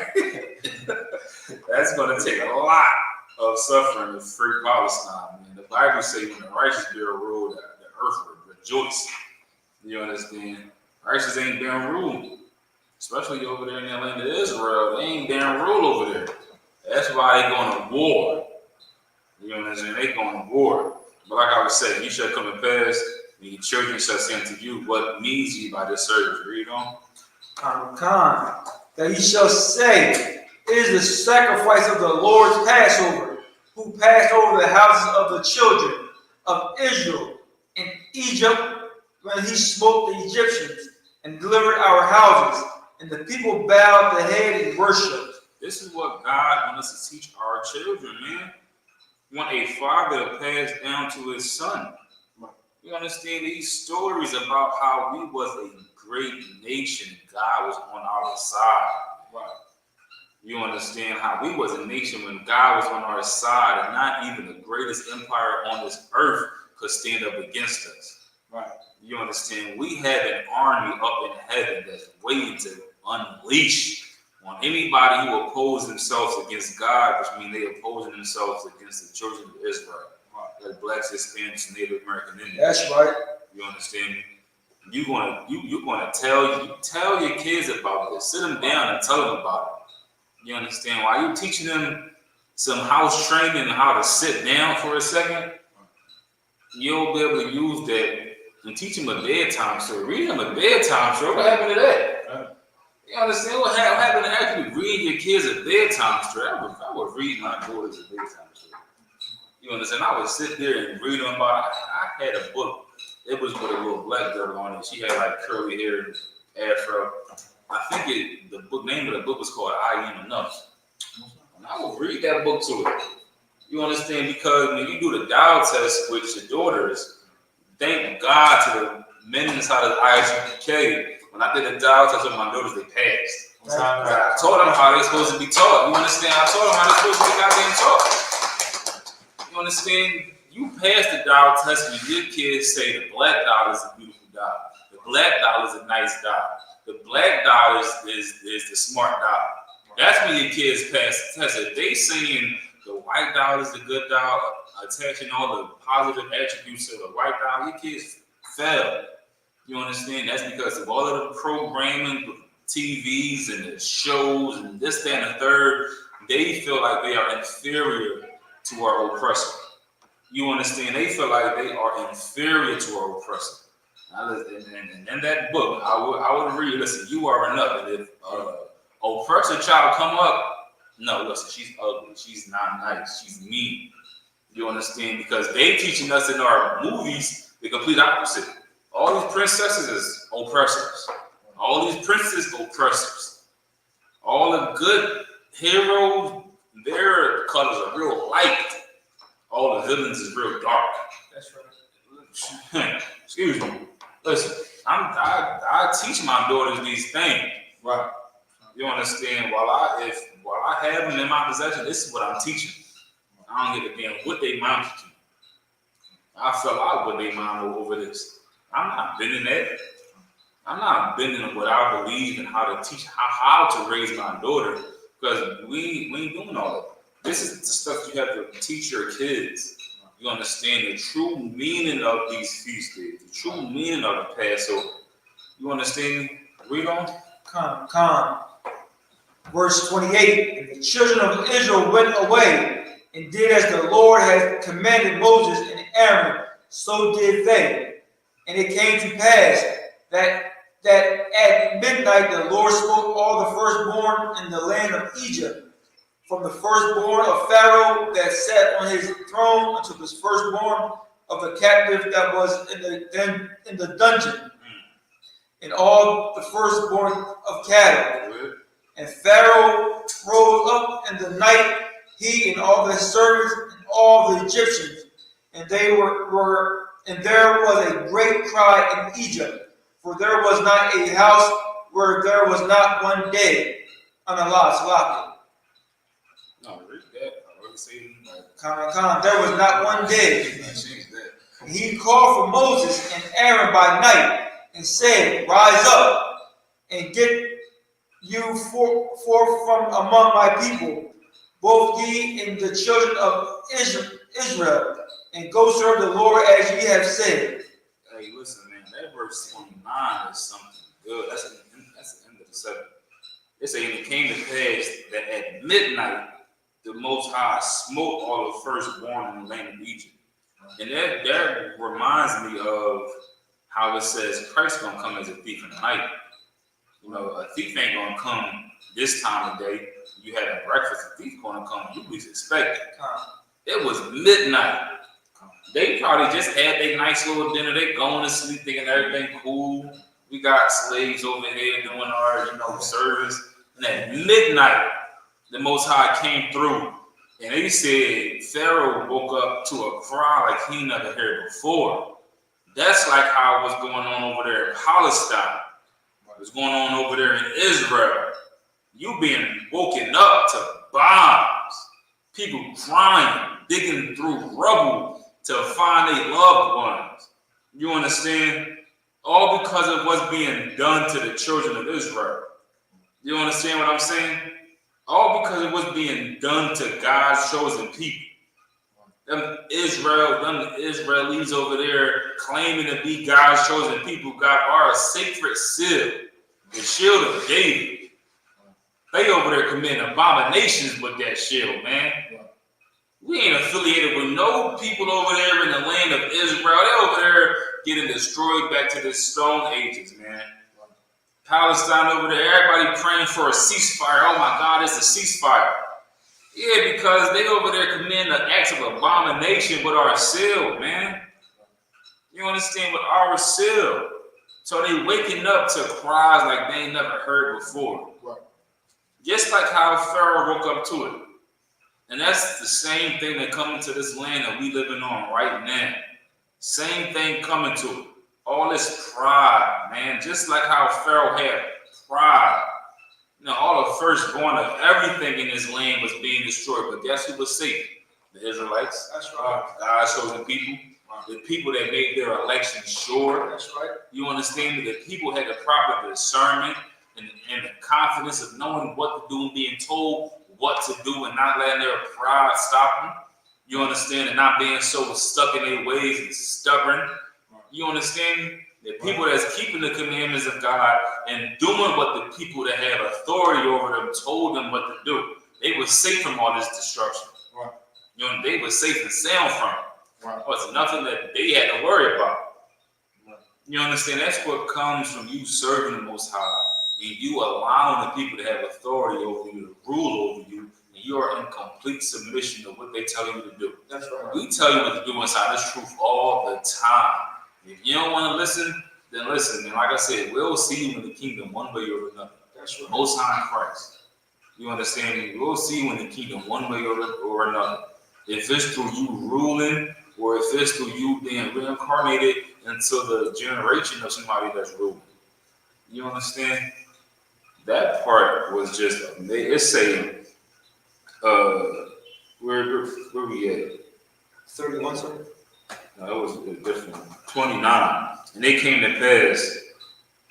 That's going to take a lot of suffering to free Palestine, man. The Bible says when the righteous bear rule, the earth will rejoice. You understand? Righteous ain't bearing rule. Especially over there in the land of Israel. They ain't bearing rule over there. That's why they going to war. You understand? They going to war. But like I was saying, you shall come and pass, and your children shall say unto you, what means ye by this service? Read on. That he shall say, it is the sacrifice of the Lord's Passover, who passed over the houses of the children of Israel in Egypt when he smote the Egyptians and delivered our houses, and the people bowed the head and worshiped. This is what God wants us to teach our children, man. We want a father to pass down to his son. You understand these stories about how we was a great nation, God was on our side. Right. You understand how we was a nation when God was on our side, and not even the greatest empire on this earth could stand up against us. Right. You understand? We have an army up in heaven that's waiting to unleash on anybody who opposes themselves against God, which means they opposing themselves against the children of Israel. Right. Like blacks, Hispanics, Native American Indians. That's right. You understand me? You're gonna tell your kids about this. Sit them down and tell them about it. You understand? While you teaching them some house training and how to sit down for a second, you'll be able to use that and teach them a bedtime story. Read them a bedtime story. What happened to that? You understand what happened to actually read your kids a bedtime story? I would read my daughters a bedtime story. You understand? I would sit there and read them about it. I had a book. It was with a little black girl on it. She had like curly hair, afro. I think the name of the book was called I Am Enough. And I would read that book to her. You understand? Because when you do the dial test with your daughters, thank God to the men inside of the I.S.U.P.K. When I did the dial test with my daughters, they passed. I told them how they're supposed to be taught. You understand? I told them how they're supposed to be goddamn taught. You understand? You pass the dial test when your kids say the black dial is a beautiful dial. The black dial is a nice dial. The black dial is the smart dial. That's when your kids pass the test. If they saying the white dial is the good dial, attaching all the positive attributes to the white dial, your kids fail. You understand? That's because of all of the programming, TVs and the shows and this, that, and the third. They feel like they are inferior to our oppressor. You understand? They feel like they are inferior to our oppressor. And in that book, I would read, listen, you are enough. And if oppressor child come up, no, listen, she's ugly. She's not nice. She's mean. You understand? Because they teaching us in our movies the complete opposite. All these princesses is oppressors. All these princes oppressors. All the good heroes, their colors are real light. All the villains is real dark. That's right. Excuse me. Listen, I teach my daughters these things. Right. You understand? While I have them in my possession, this is what I'm teaching. I don't give a damn what they mount to. I fell out with they mount over this. I'm not bending that. I'm not bending what I believe and how to teach, how to raise my daughter, because we ain't doing all that. This is the stuff you have to teach your kids. You understand the true meaning of these feast days, the true meaning of the Passover. You understand me? Read on. Come. Verse 28, and the children of Israel went away and did as the Lord had commanded Moses and Aaron, so did they. And it came to pass that at midnight the Lord smote all the firstborn in the land of Egypt, from the firstborn of Pharaoh that sat on his throne unto the firstborn of the captive that was in the dungeon, and all the firstborn of cattle. And Pharaoh rose up in the night, he and all the servants and all the Egyptians, and there was a great cry in Egypt, for there was not a house where there was not one dead. Unalive. No, read that. I already say it. There was not one dead. And he called for Moses and Aaron by night and said, Rise up and get you forth from among my people, both ye and the children of Israel, and go serve the Lord as ye have said. Hey, listen, man, that verse 29 is something good. That's the end of the 7. It says, and it came to pass that at midnight the Most High smote all the firstborn in the land of Egypt. And that reminds me of how it says Christ gonna come as a thief in the night. You know, a thief ain't gonna come this time of day. You had a breakfast, a thief gonna come. You least expect it. It was midnight. They probably just had their nice little dinner. They going to sleep thinking everything cool. We got slaves over here doing our, service. And at midnight, the Most High came through. And they said Pharaoh woke up to a cry like he never heard before. That's like how it was going on over there in Palestine. What's going on over there in Israel. You being woken up to bombs. People crying, digging through rubble to find their loved ones. You understand? All because of what's being done to the children of Israel. You understand what I'm saying? All because of what's being done to God's chosen people. them Israelites over there claiming to be God's chosen people, God are a sacred seal, the shield of David. They over there committing abominations with that shield, man. We ain't affiliated with no people over there in the land of Israel. They over there getting destroyed back to the Stone Ages, man. Palestine over there, everybody praying for a ceasefire. Oh my God, it's a ceasefire. Yeah, because they over there committing an act of abomination with our seal, man. You understand? With our seal. So they waking up to cries like they ain't never heard before. Right. Just like how Pharaoh woke up to it. And that's the same thing that coming to this land that we living on right now. Same thing coming to it. All this pride, man. Just like how Pharaoh had pride. You know, all the firstborn of everything in this land was being destroyed. But guess who was safe? The Israelites. That's right. God's chosen people. The people that made their election sure. That's right. You understand that the people had the proper discernment and the confidence of knowing what to do and being told what to do and not letting their pride stop them. You understand? And not being so stuck in their ways and stubborn. You understand? The people that's keeping the commandments of God and doing what the people that have authority over them told them what to do. They were safe from all this destruction. Right. You know, they were safe and sound from it. Right. It was nothing that they had to worry about. Right. You understand? That's what comes from you serving the Most High and you allowing the people to have authority over you, to rule over you, and you are in complete submission to what they tell you to do. That's right. We tell you what to do inside this truth all the time. If you don't want to listen, then listen. And like I said, we'll see you in the kingdom one way or another. That's right. Most High in Christ. You understand me? We'll see you in the kingdom one way or another. If it's through you ruling, or if it's through you being reincarnated into the generation of somebody that's ruling. You understand? That part was just amazing. It's saying, where we at? 31, sir? No, it was a different one. 29. And it came to pass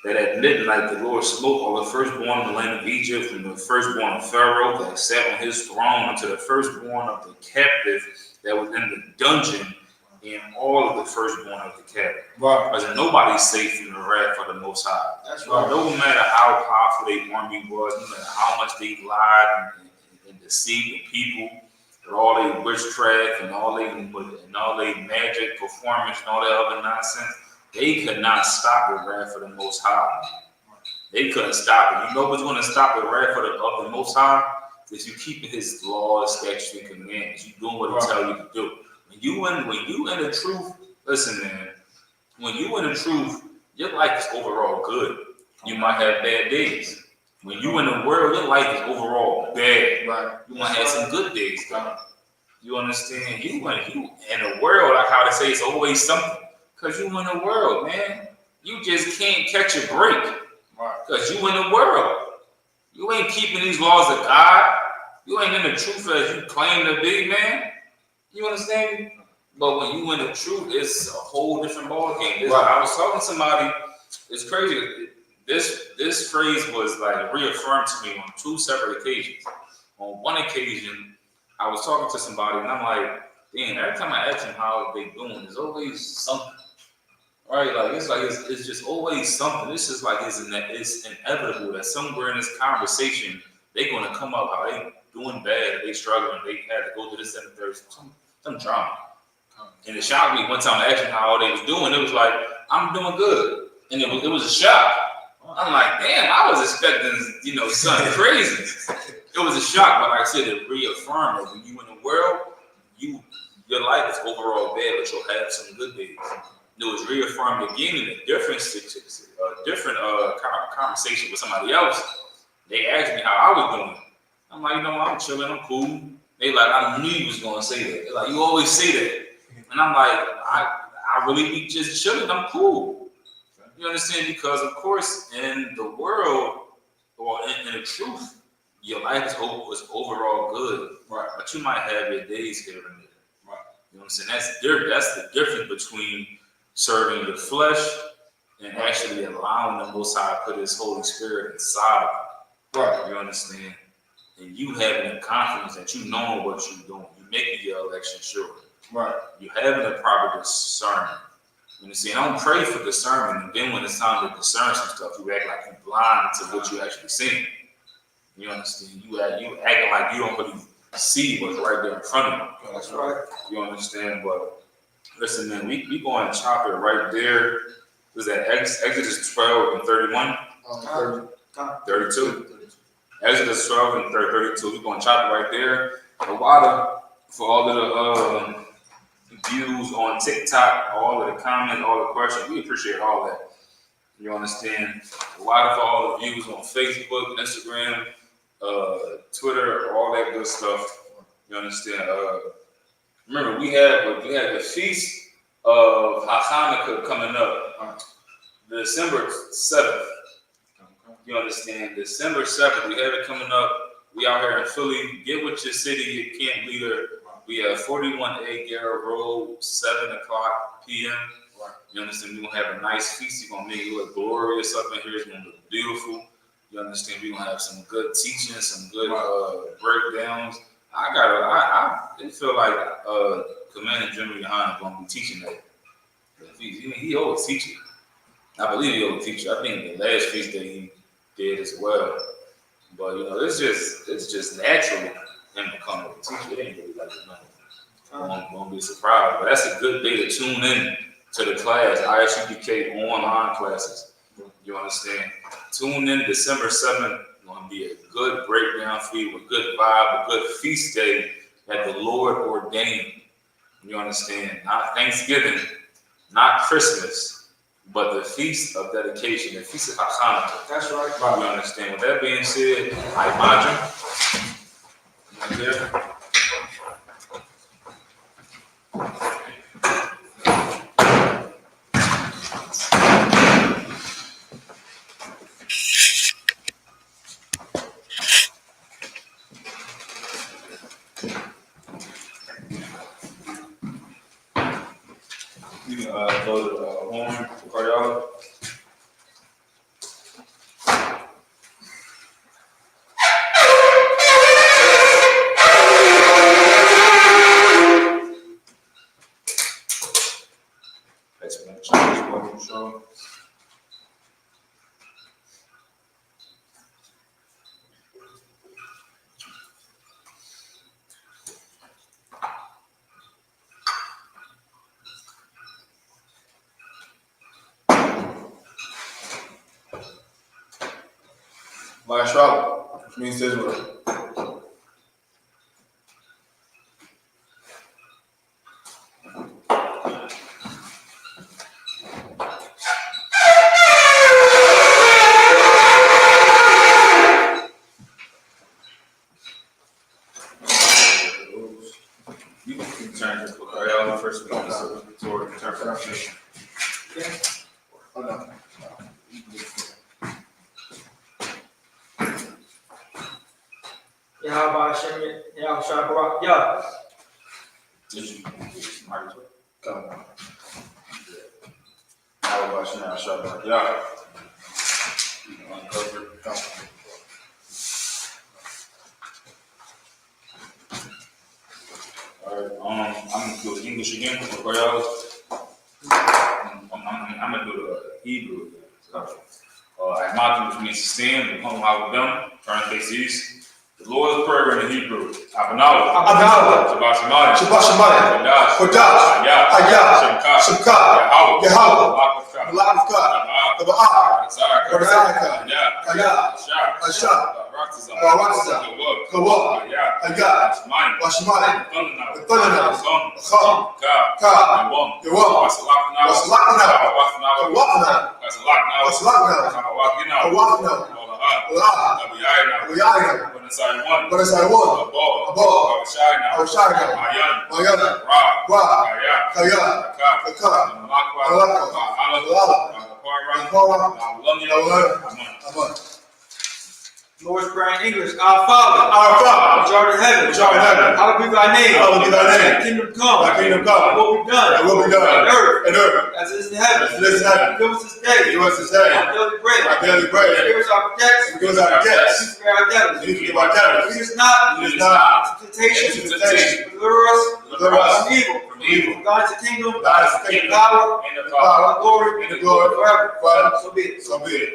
that at midnight the Lord smote all the firstborn in the land of Egypt, from the firstborn of Pharaoh that sat on his throne unto the firstborn of the captive that was in the dungeon, and all of the firstborn of the captive. Right. Because nobody's safe from the wrath of the Most High. That's right. No matter how powerful their army was, no matter how much they lied and deceived the people, with all their witchcraft and all their magic performance and all that other nonsense, they could not stop the wrath of the Most High. They couldn't stop it. You know what's going to stop the wrath of the Most High? Is you keeping His laws, statutes, and commandments. You doing what He tell you to do. When you in the truth, listen, man. When you in the truth, your life is overall good. You might have bad days. When you in the world, your life is overall bad. Right. You might have some good days, though. You understand? You in the world, like how they say, it's always something. Because you in the world, man. You just can't catch a break. Right. Because you in the world. You ain't keeping these laws of God. You ain't in the truth as you claim to be, man. You understand me? But when you in the truth, it's a whole different ballgame. Right. I was talking to somebody, it's crazy. This phrase was like reaffirmed to me on two separate occasions. On one occasion, I was talking to somebody and I'm like, damn, every time I ask them how they doing, there's always something. Right? It's just always something. It's just like it's inevitable that somewhere in this conversation, they're gonna come up how they doing bad, they struggling, they had to go to this and the third, some drama. And it shocked me one time I asked them how they was doing. It was like, I'm doing good. And it was a shock. I'm like, damn, I was expecting, something crazy. It was a shock, but like I said, it reaffirmed that when you in the world, your life is overall bad, but you'll have some good days. It was reaffirmed again in a different conversation with somebody else. They asked me how I was doing. I'm like, I'm chilling, I'm cool. They like, I knew you was gonna say that. They're like, you always say that. And I'm like, I really be just chilling, I'm cool. You understand? Because of course, in the world, or in the truth, your life is overall good. Right. But you might have your days here and there. Right. You know what I'm saying? That's the difference between serving the flesh and actually allowing the Most High to put His Holy Spirit inside of you. Right. You understand? And you having the confidence that you know what you're doing. You making your election sure. Right. You having a proper discernment. You see, I don't pray for discernment, and then when it's time to discern some stuff, you act like you're blind to what you actually seeing. You understand? You acting like you don't really see what's right there in front of you. That's right. You understand? But listen, man, we going to chop it right there. Was that Exodus 12 and 31? 32. Exodus 12 and 32. We're going to chop it right there. A lot for all of the views on TikTok, all of the comments, all the questions. We appreciate all that. You understand? A lot for all the views on Facebook, Instagram, Twitter, all that good stuff. You understand? Remember, we had the feast of Hanukkah coming up, December 7th. You understand? December 7th, we have it coming up. We out here in Philly. Get with your city, your camp leader. We have 41A Garrett Road, 7 o'clock p.m. You understand? We're going to have a nice feast. You're going to make it look glorious up in here. It's going to look beautiful. You understand? We're going to have some good teaching, some good breakdowns. I feel like Commander General Yohanna is going to be teaching that. He always teaches. I believe he always teaches. I think the last feast that he did as well. But, you know, it's just natural him to come and teach. It ain't really like nothing. Won't be surprised. But that's a good day to tune in to the class, I.S.U.P.K online classes. You understand? Tune in December 7th. It's going to be a good breakdown for you, a good vibe, a good feast day that the Lord ordained. You understand? Not Thanksgiving, not Christmas, but the feast of dedication, the feast of Hanukkah. That's right. You understand? With that being said, I imagine. Right there. You can go to the horn for y'all. That's when I change what I'm showing. I.S.U.P.K, which means Israel. You can turn this book. Y'all first we can toward interpretation. Oh, no. Yahweh Hashem, Yahweh Shabbat, Yah. Did you? Might as well. Come on. How about Shana Shabbat? Yeah. Uncover. Come on. All right. I'm gonna do it English again for y'all. I'm gonna do the Hebrew again. I imagine which means to stand, the home out with them, turn face east. The Lord's Prayer in the Hebrew. Abanawa. Shabbat Shemaya. Shabbat Shemaya. Kodash. Hayah. I.S.U.P.K. Yahweh. Malakavka. Taba'ah. Barzaka. Hayah. I.S.U.P.K. Raktiza. Kawah. Hayah. Washimaya. Thunana. Chum. Ka. Yawam. Wasalakna. Kawakna. Wasalakna. Kawakna. What is I want? Above. Avashayna. Mayana. Ra. Kaya. Kaka. Aman. Lord's Prayer in English. Our Father, which art in heaven, hallowed be thy name. Thy kingdom come. Thy will be done. On earth. As it is in heaven. Give us this day. Our daily bread. Give us our debts. We forgive our debtors. Lead us not into temptation. Deliver us from evil. Thine is the kingdom, Thine is the the kingdom, power, and the and power, the glory, and the glory, forever. forever. So be it. So be it.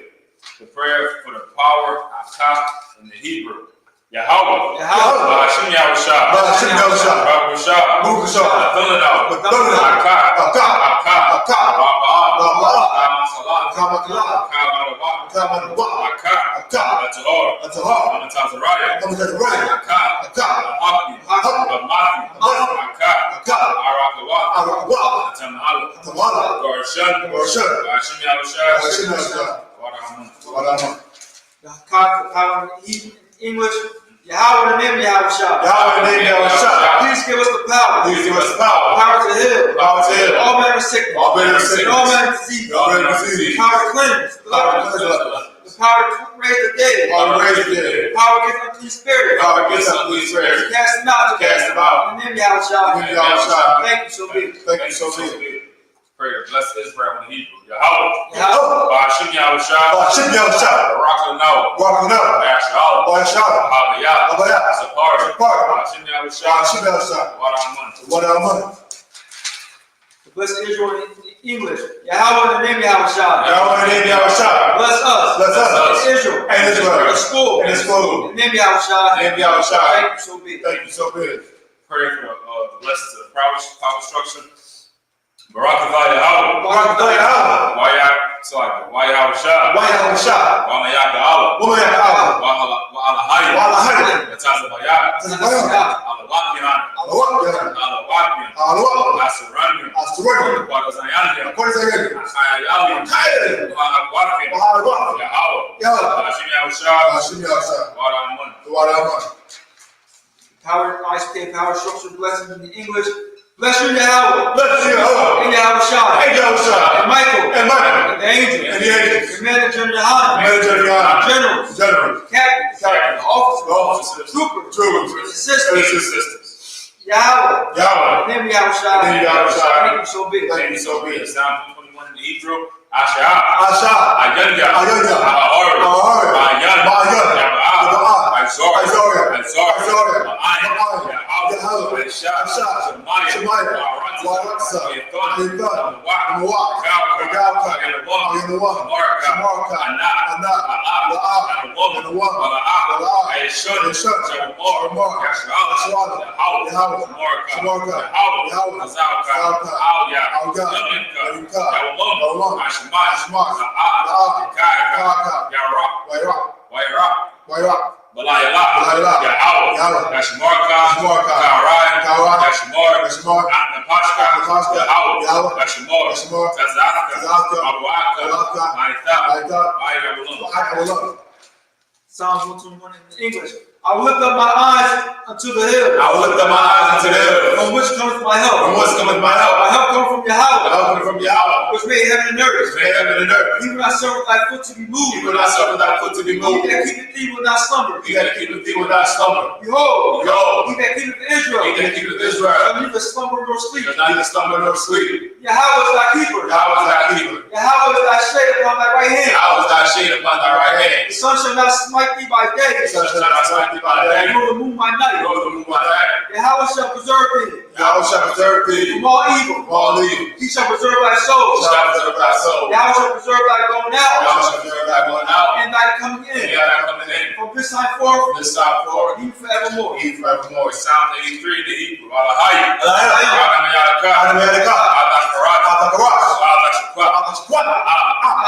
The prayer for the power, I.S.U.P.K, in the Hebrew. Yahweh. Yahweh. Ba'ashim Yahushua. Ba'ashim Yahushua. Baruch Shah. Baruch Shah. Athonadal. Athonadal. Akka. Akka. Akka. Akka. Ba'al. Ba'al. Kamasalat. Kamasalat. Kamalawat. Kamasalat. Akka. Akka. Atahor. Atahor. Amatazaraya. Amatazaraya. Akka. Akka. Ahaki. Bamathi. Amathi. Akka. Akka. Arakawat. Arakawat. Atamala. Atamala. Gorshan. Gorshan. Ba'ashim Yahushua. Ba'ashim Yahushua. Warahamun. Warahamun. The power in English. Yahweh in the name of Yahushua. Yahweh in the name of Yahushua. Please give us the power. Please give us the power. Power to heal. Power to heal. All manner of sickness. All manner of sickness. All manner of disease. All manner of disease. Power to cleanse. Power to cleanse us. The power to raise the dead. Power to raise the dead. Power to get unclean spirits. Power to get unclean spirits. To cast them out. To cast them out. In the name of Yahushua. In the name of Yahushua. Thank you, so be it. Thank you so much. Pray to bless Israel in Hebrew. Yahweh. Yahweh. Ba'ashim Yahushua. Ba'ashim Yahushua. Barak Lanawa. Barak Lanawa. Ba'ashal. Ba'ashal. Habayah. Habayah. Sapar. Sapar. Ba'ashim Yahushua. Ba'ashim Yahushua. Warahamun. Warahamun. Bless Israel in English. Yahweh in the name of Yahushua. Yahweh in the name of Yahushua. Bless us. Bless us. Israel. And Israel. The school. And the school. In the name of Yahushua. In the name of Yahushua. Thank you, so be it. Thank you so much. Pray for the blessings of the power structure. Barak Yahweh. Barak Yahweh. Why Yahushua. Why Yahushua. Wamayaka Allah. Wamayaka Allah. Wa'alahayim. Wa'alahayim. Atazabayah. Atazabayah. Alawakihan. Alawakihan. Alawakihan. Alawakihan. Asuranium. Asuranium. Wadazayanium. Wadazayanium. Achayayalium. Achayayalium. Wa'alakwakihan. Wa'alakwakihan. Yahweh. Yahweh. Ba'ashim Yahushua. Ba'ashim Yahushua. Warahamun. Warahamun. Power, I.S.U.P.K, power structure blessings in English. Bless you, Yahweh. Bless you, Yahweh. And Yahushua. And Yahushua. And Michael. And Michael. And the angels. And the angels. And men of GEN.YAHANNA. Men of GEN.YAHANNA. Generals. Generals. Captains. Captains. Officers. Officers. Troopers. Troopers. And And assistants. assistants. Yahweh. Yahweh. In the name of Yahushua. In the name of Yahushua. Thank you, so be it. Thank you so much. Psalm 121 in the Hebrew. Asha. Asha. Ayanya. Ayanya. Ahar. Ahar. Ayan. Ayan. Yabaa. Isor. Isor. Isor. Isor. Ayan. Yahweh. Yahweh. Aisha. Asha. Shemaya. Shemaya. Waratza. Waratza. Ayethon. Ayethon. Mawak. Mawak. Gauka. Gauka. Ayanawam. Ayanawam. Shamarka. Shamarka. Anak. Anak. La'ab. La'ab. Anawam. Anawam. Wala'ab. Wala'ab. Ayeshun. Ayeshun. Shamar. Shamar. Yash'al. Yash'al. Yahweh. Yahweh. Shamarka. Shamarka. Yahweh. Yahweh. Azalka. Azalka. Alya. Alya. Yaminka. Yaminka. Yawalum. Yawalum. Ashmat. Ashmat. La'ab. La'ab. Kaka. Kaka. Yarak. Wayrak. Wayrak. Wayrak. Balayala. Balayala. Yahweh. Yahweh. Yashmarka. Yashmarka. Karai. Karai. Yashmar. Yashmar. Napashka. Napashka. Yahweh. Yahweh. Yashmar. Yashmar. Tazaka. Tazaka. Abuaka. Abuaka. Maitha. Maitha. Ayawalum. Ayawalum. Psalms 121 in English. I will lift up my eyes unto the hill. I will lift up my eyes unto the hills. From which cometh my help? From whence cometh my help? My help comes from My Yahweh, help cometh from Yahweh. which made heaven and earth. Which made heaven and earth. He will not suffer thy foot to be He moved. will not suffer thy foot to be He moved. that keepeth thee will not slumber. He that keepeth thee will not slumber. Behold, Behold, he that keepeth Israel he that keepeth Israel shall neither slumber nor sleep. shall neither slumber nor sleep. Yahweh is thy keeper. Yahweh is thy keeper. Yahweh is thy shade upon thy right hand. Yahweh is thy shade upon thy right hand. The sun shall not smite thee by day, The sun shall not smite thee by day, nor the moon by night. nor the moon by night. Yahweh shall preserve thee Yahweh shall preserve thee from all evil. from all evil. He shall preserve thy He soul. shall preserve thy soul. Yahweh shall preserve thy going Yahweh out shall preserve thy going out and thy coming and in. thy coming in. From this time forth, From this time forward, even forevermore. even forevermore. Psalm 83 in the Hebrew. Alahayim. Alahayim. Adamayalaka. Adamayalaka. Adakarat. Adakarat. Adashukwa. Adashukwa.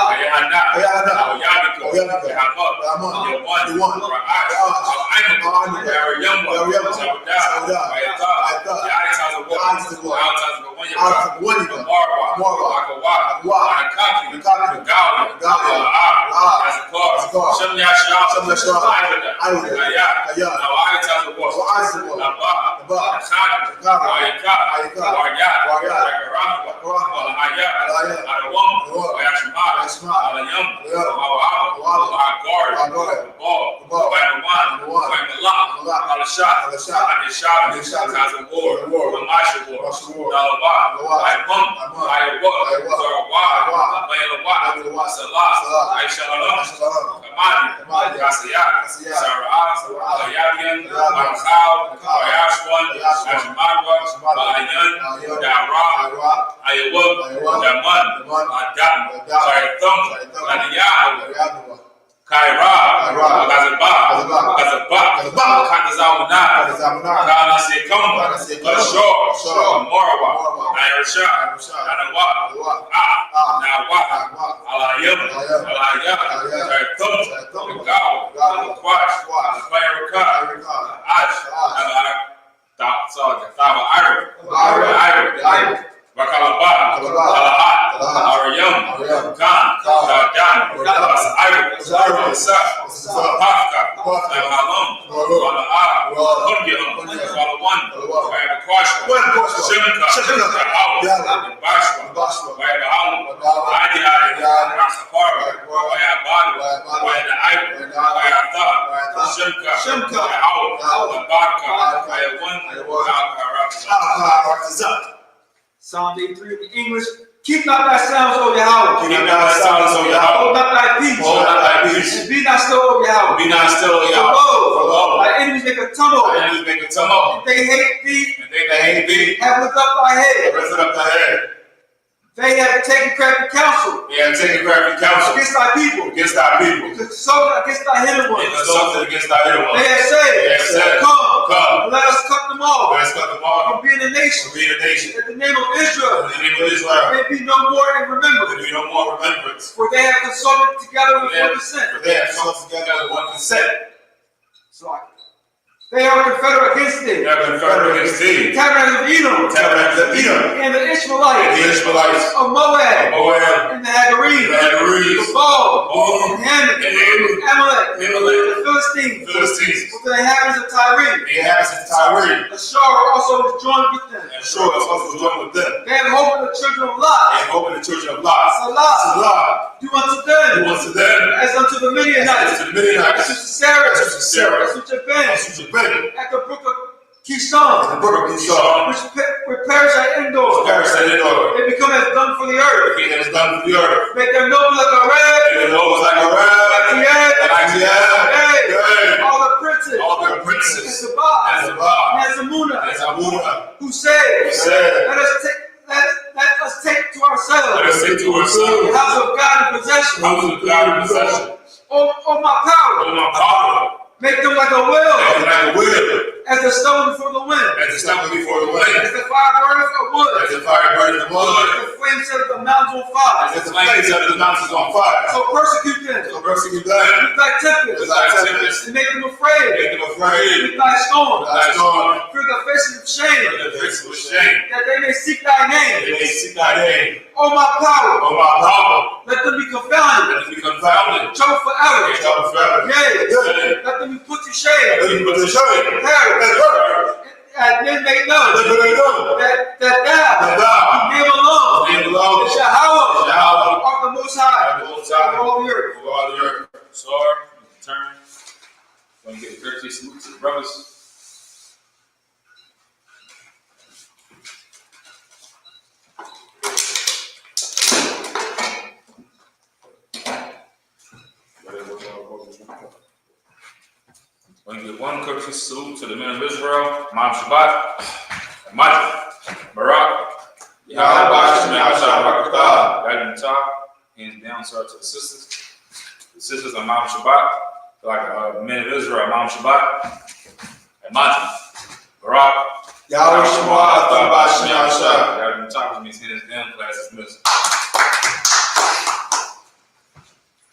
Ayahanna. Ayahanna. Oyabika. Oyabika. Yahamad. Yahamad. Yawan. Yawan. Ra'ad. Ra'ad. Al-Aimu. Al-Aimu. Yariyamba. Yariyamba. Zawda. Zawda. Ayata. Ayata. Ya'itazawa. Ya'itazawa. Ya'itazawa. Ya'itazawa. Marwa. Marwa. Akawa. Akawa. Anakaki. Anakaki. Gawi. Gawi. Ala'ad. Azakar. Azakar. Shem Yashia. Shem Yashia. Ayada. Ayada. Ayat. Ayat. Now Ayatazawa. Ayatazawa. Naba. Naba. Khadi. Khadi. Ayat. Ayat. Waryat. Waryat. Rahwa. Rahwa. Ayat. Ayat. Adawam. Adawam. Ayashmat. Ayashmat. Alayam. Alayam. Awab. Awab. Agard. Agard. Ball. Ball. Baynawan. Baynawan. Baymalak. Malak. Alashad. Alashad. Anishad. Anishad. Tazawar. War. Ramasha War. Ramasha War. Dalawad. Dalawad. Aymum. Aymum. Ayawad. Ayawad. Zarawad. Ayawad. Baylawad. Salah, Aisha Allah, Kamadi, Kasaya, Sarah, Yabian, Marakau, Ayashwan, Ashmadwa, Ayan, Dara, Ayawub, Daman, Adam, Shaitam, Adiyah, Kaira, Gazabak, Kanazawuna, Kana Sekamba, Ashor, Morawa, Ayasha, Anawa, Nawa, Alayam, Alaya, Shaitam, Gaw, Kwash, Fayaraka, Ash, Taba Iron, Bakalaba, Alahat, Ariyam, Khan, Dan, Pafka, Halom, Wala'a, Kundiam, Walawan, Wayabakwashwa, Shimka, Bashwa, Wayabahalu, Adi, Raksapara, Wayabadu, Wayadaibu, Wayatha, Shimka, Wayahalu, Wabaka, Wayawan, Psalm 83 in English. Keep not thy sounds, O Yahweh. Keep not thy sounds, O Yahweh. Hold not thy peace. Hold not thy peace. And be not still, O Yahweh. Be not still, O Yahweh. For lo, thy enemies make a tumult. Thy enemies make a tumult. And they hate thee. And they that hate thee have lifted up thy head. have lifted up thy head. They have taken crafty counsel. They have taken crafty counsel Against thy people. against thy people. Consulted against thy hidden ones. And consulted against thy hidden ones. They have said, Come, let us cut them off. Let us cut them off. From being a nation. From being a nation. In the name of Israel. In the name of Israel. May be no more in remembrance. There be no more remembrance. For they have consulted together with one consent. For they have consulted together with one consent. So they are confederate against thee. They are confederate against thee. Tabernacles of Edom. Tabernacles of Edom. And the Ishmaelites. And the Ishmaelites. Of Moab. Moab. And the Hagarenes. The Hagarenes. The Baal. Baal. And Hammon. And Ammon. Amalek. Amalek. The Philistines. Philistines. With the inhabitants of Tyre. The inhabitants of Tyre. Ashur also was joined with them. And Shur was also joined with them. They had hope in the children of Lot. And hope in the children of Lot. Salah. Do unto them. Do unto them. As unto the Midianites. As unto the Midianites. As unto Sarah. As unto Sarah. As unto Ben. As unto Ben. At the brook of Kishon. The brook of Kishon. Which perish at Endor. Perish at Endor. They become as dung for the earth. The king that is done for the earth. Make their nose like a red. And the nose like a rat. Like all the princes. All the princes. And Sabbath. And Sabbath. And Zamuna. And Zamuna. Who said, said, let us take to ourselves. Let us take to ourselves. The house of God in possession. House of God in possession. Oh my power. Oh my power. Make them like a wheel. Make them like a wheel. As the stone before the wind. As the stone before the wind. As the fire burns of wood. As the fire burns the wood. As the flame set the mountains on fire. As the flame set the mountains on fire. So persecute them. So persecute them. With thy tempest. With thy tempest. And make them afraid. Make them afraid. With thy storm. With thy storm. Fear the faces of shame. Fear the faces of shame. That they may seek thy name. They may seek thy name. Oh my power. Oh my power. Let them be confounded. Let them be confounded. Trouble forever. Trouble forever. Yea. Let them be put to shame. Let them be put to shame. Perish. And then they know that thou, name alone, is Yahweh, art the Most High, over all the earth. So, turn. Let me get a courtesy salute to the brothers. Let me give one courtesy salute to the men of Israel, Imam Shabbat, Mike, Barak, hands down, sir, to the sisters. The sisters are Imam Shabbat, like men of Israel, Imam Shabbat, and Mike, Barak, Yahweh Shema, Athabah, Shema, Shah. Yahweh Shema means hands down, class is missing.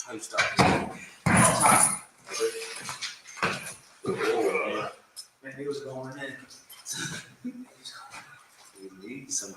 How you stop this? Man, he was going in. You need some of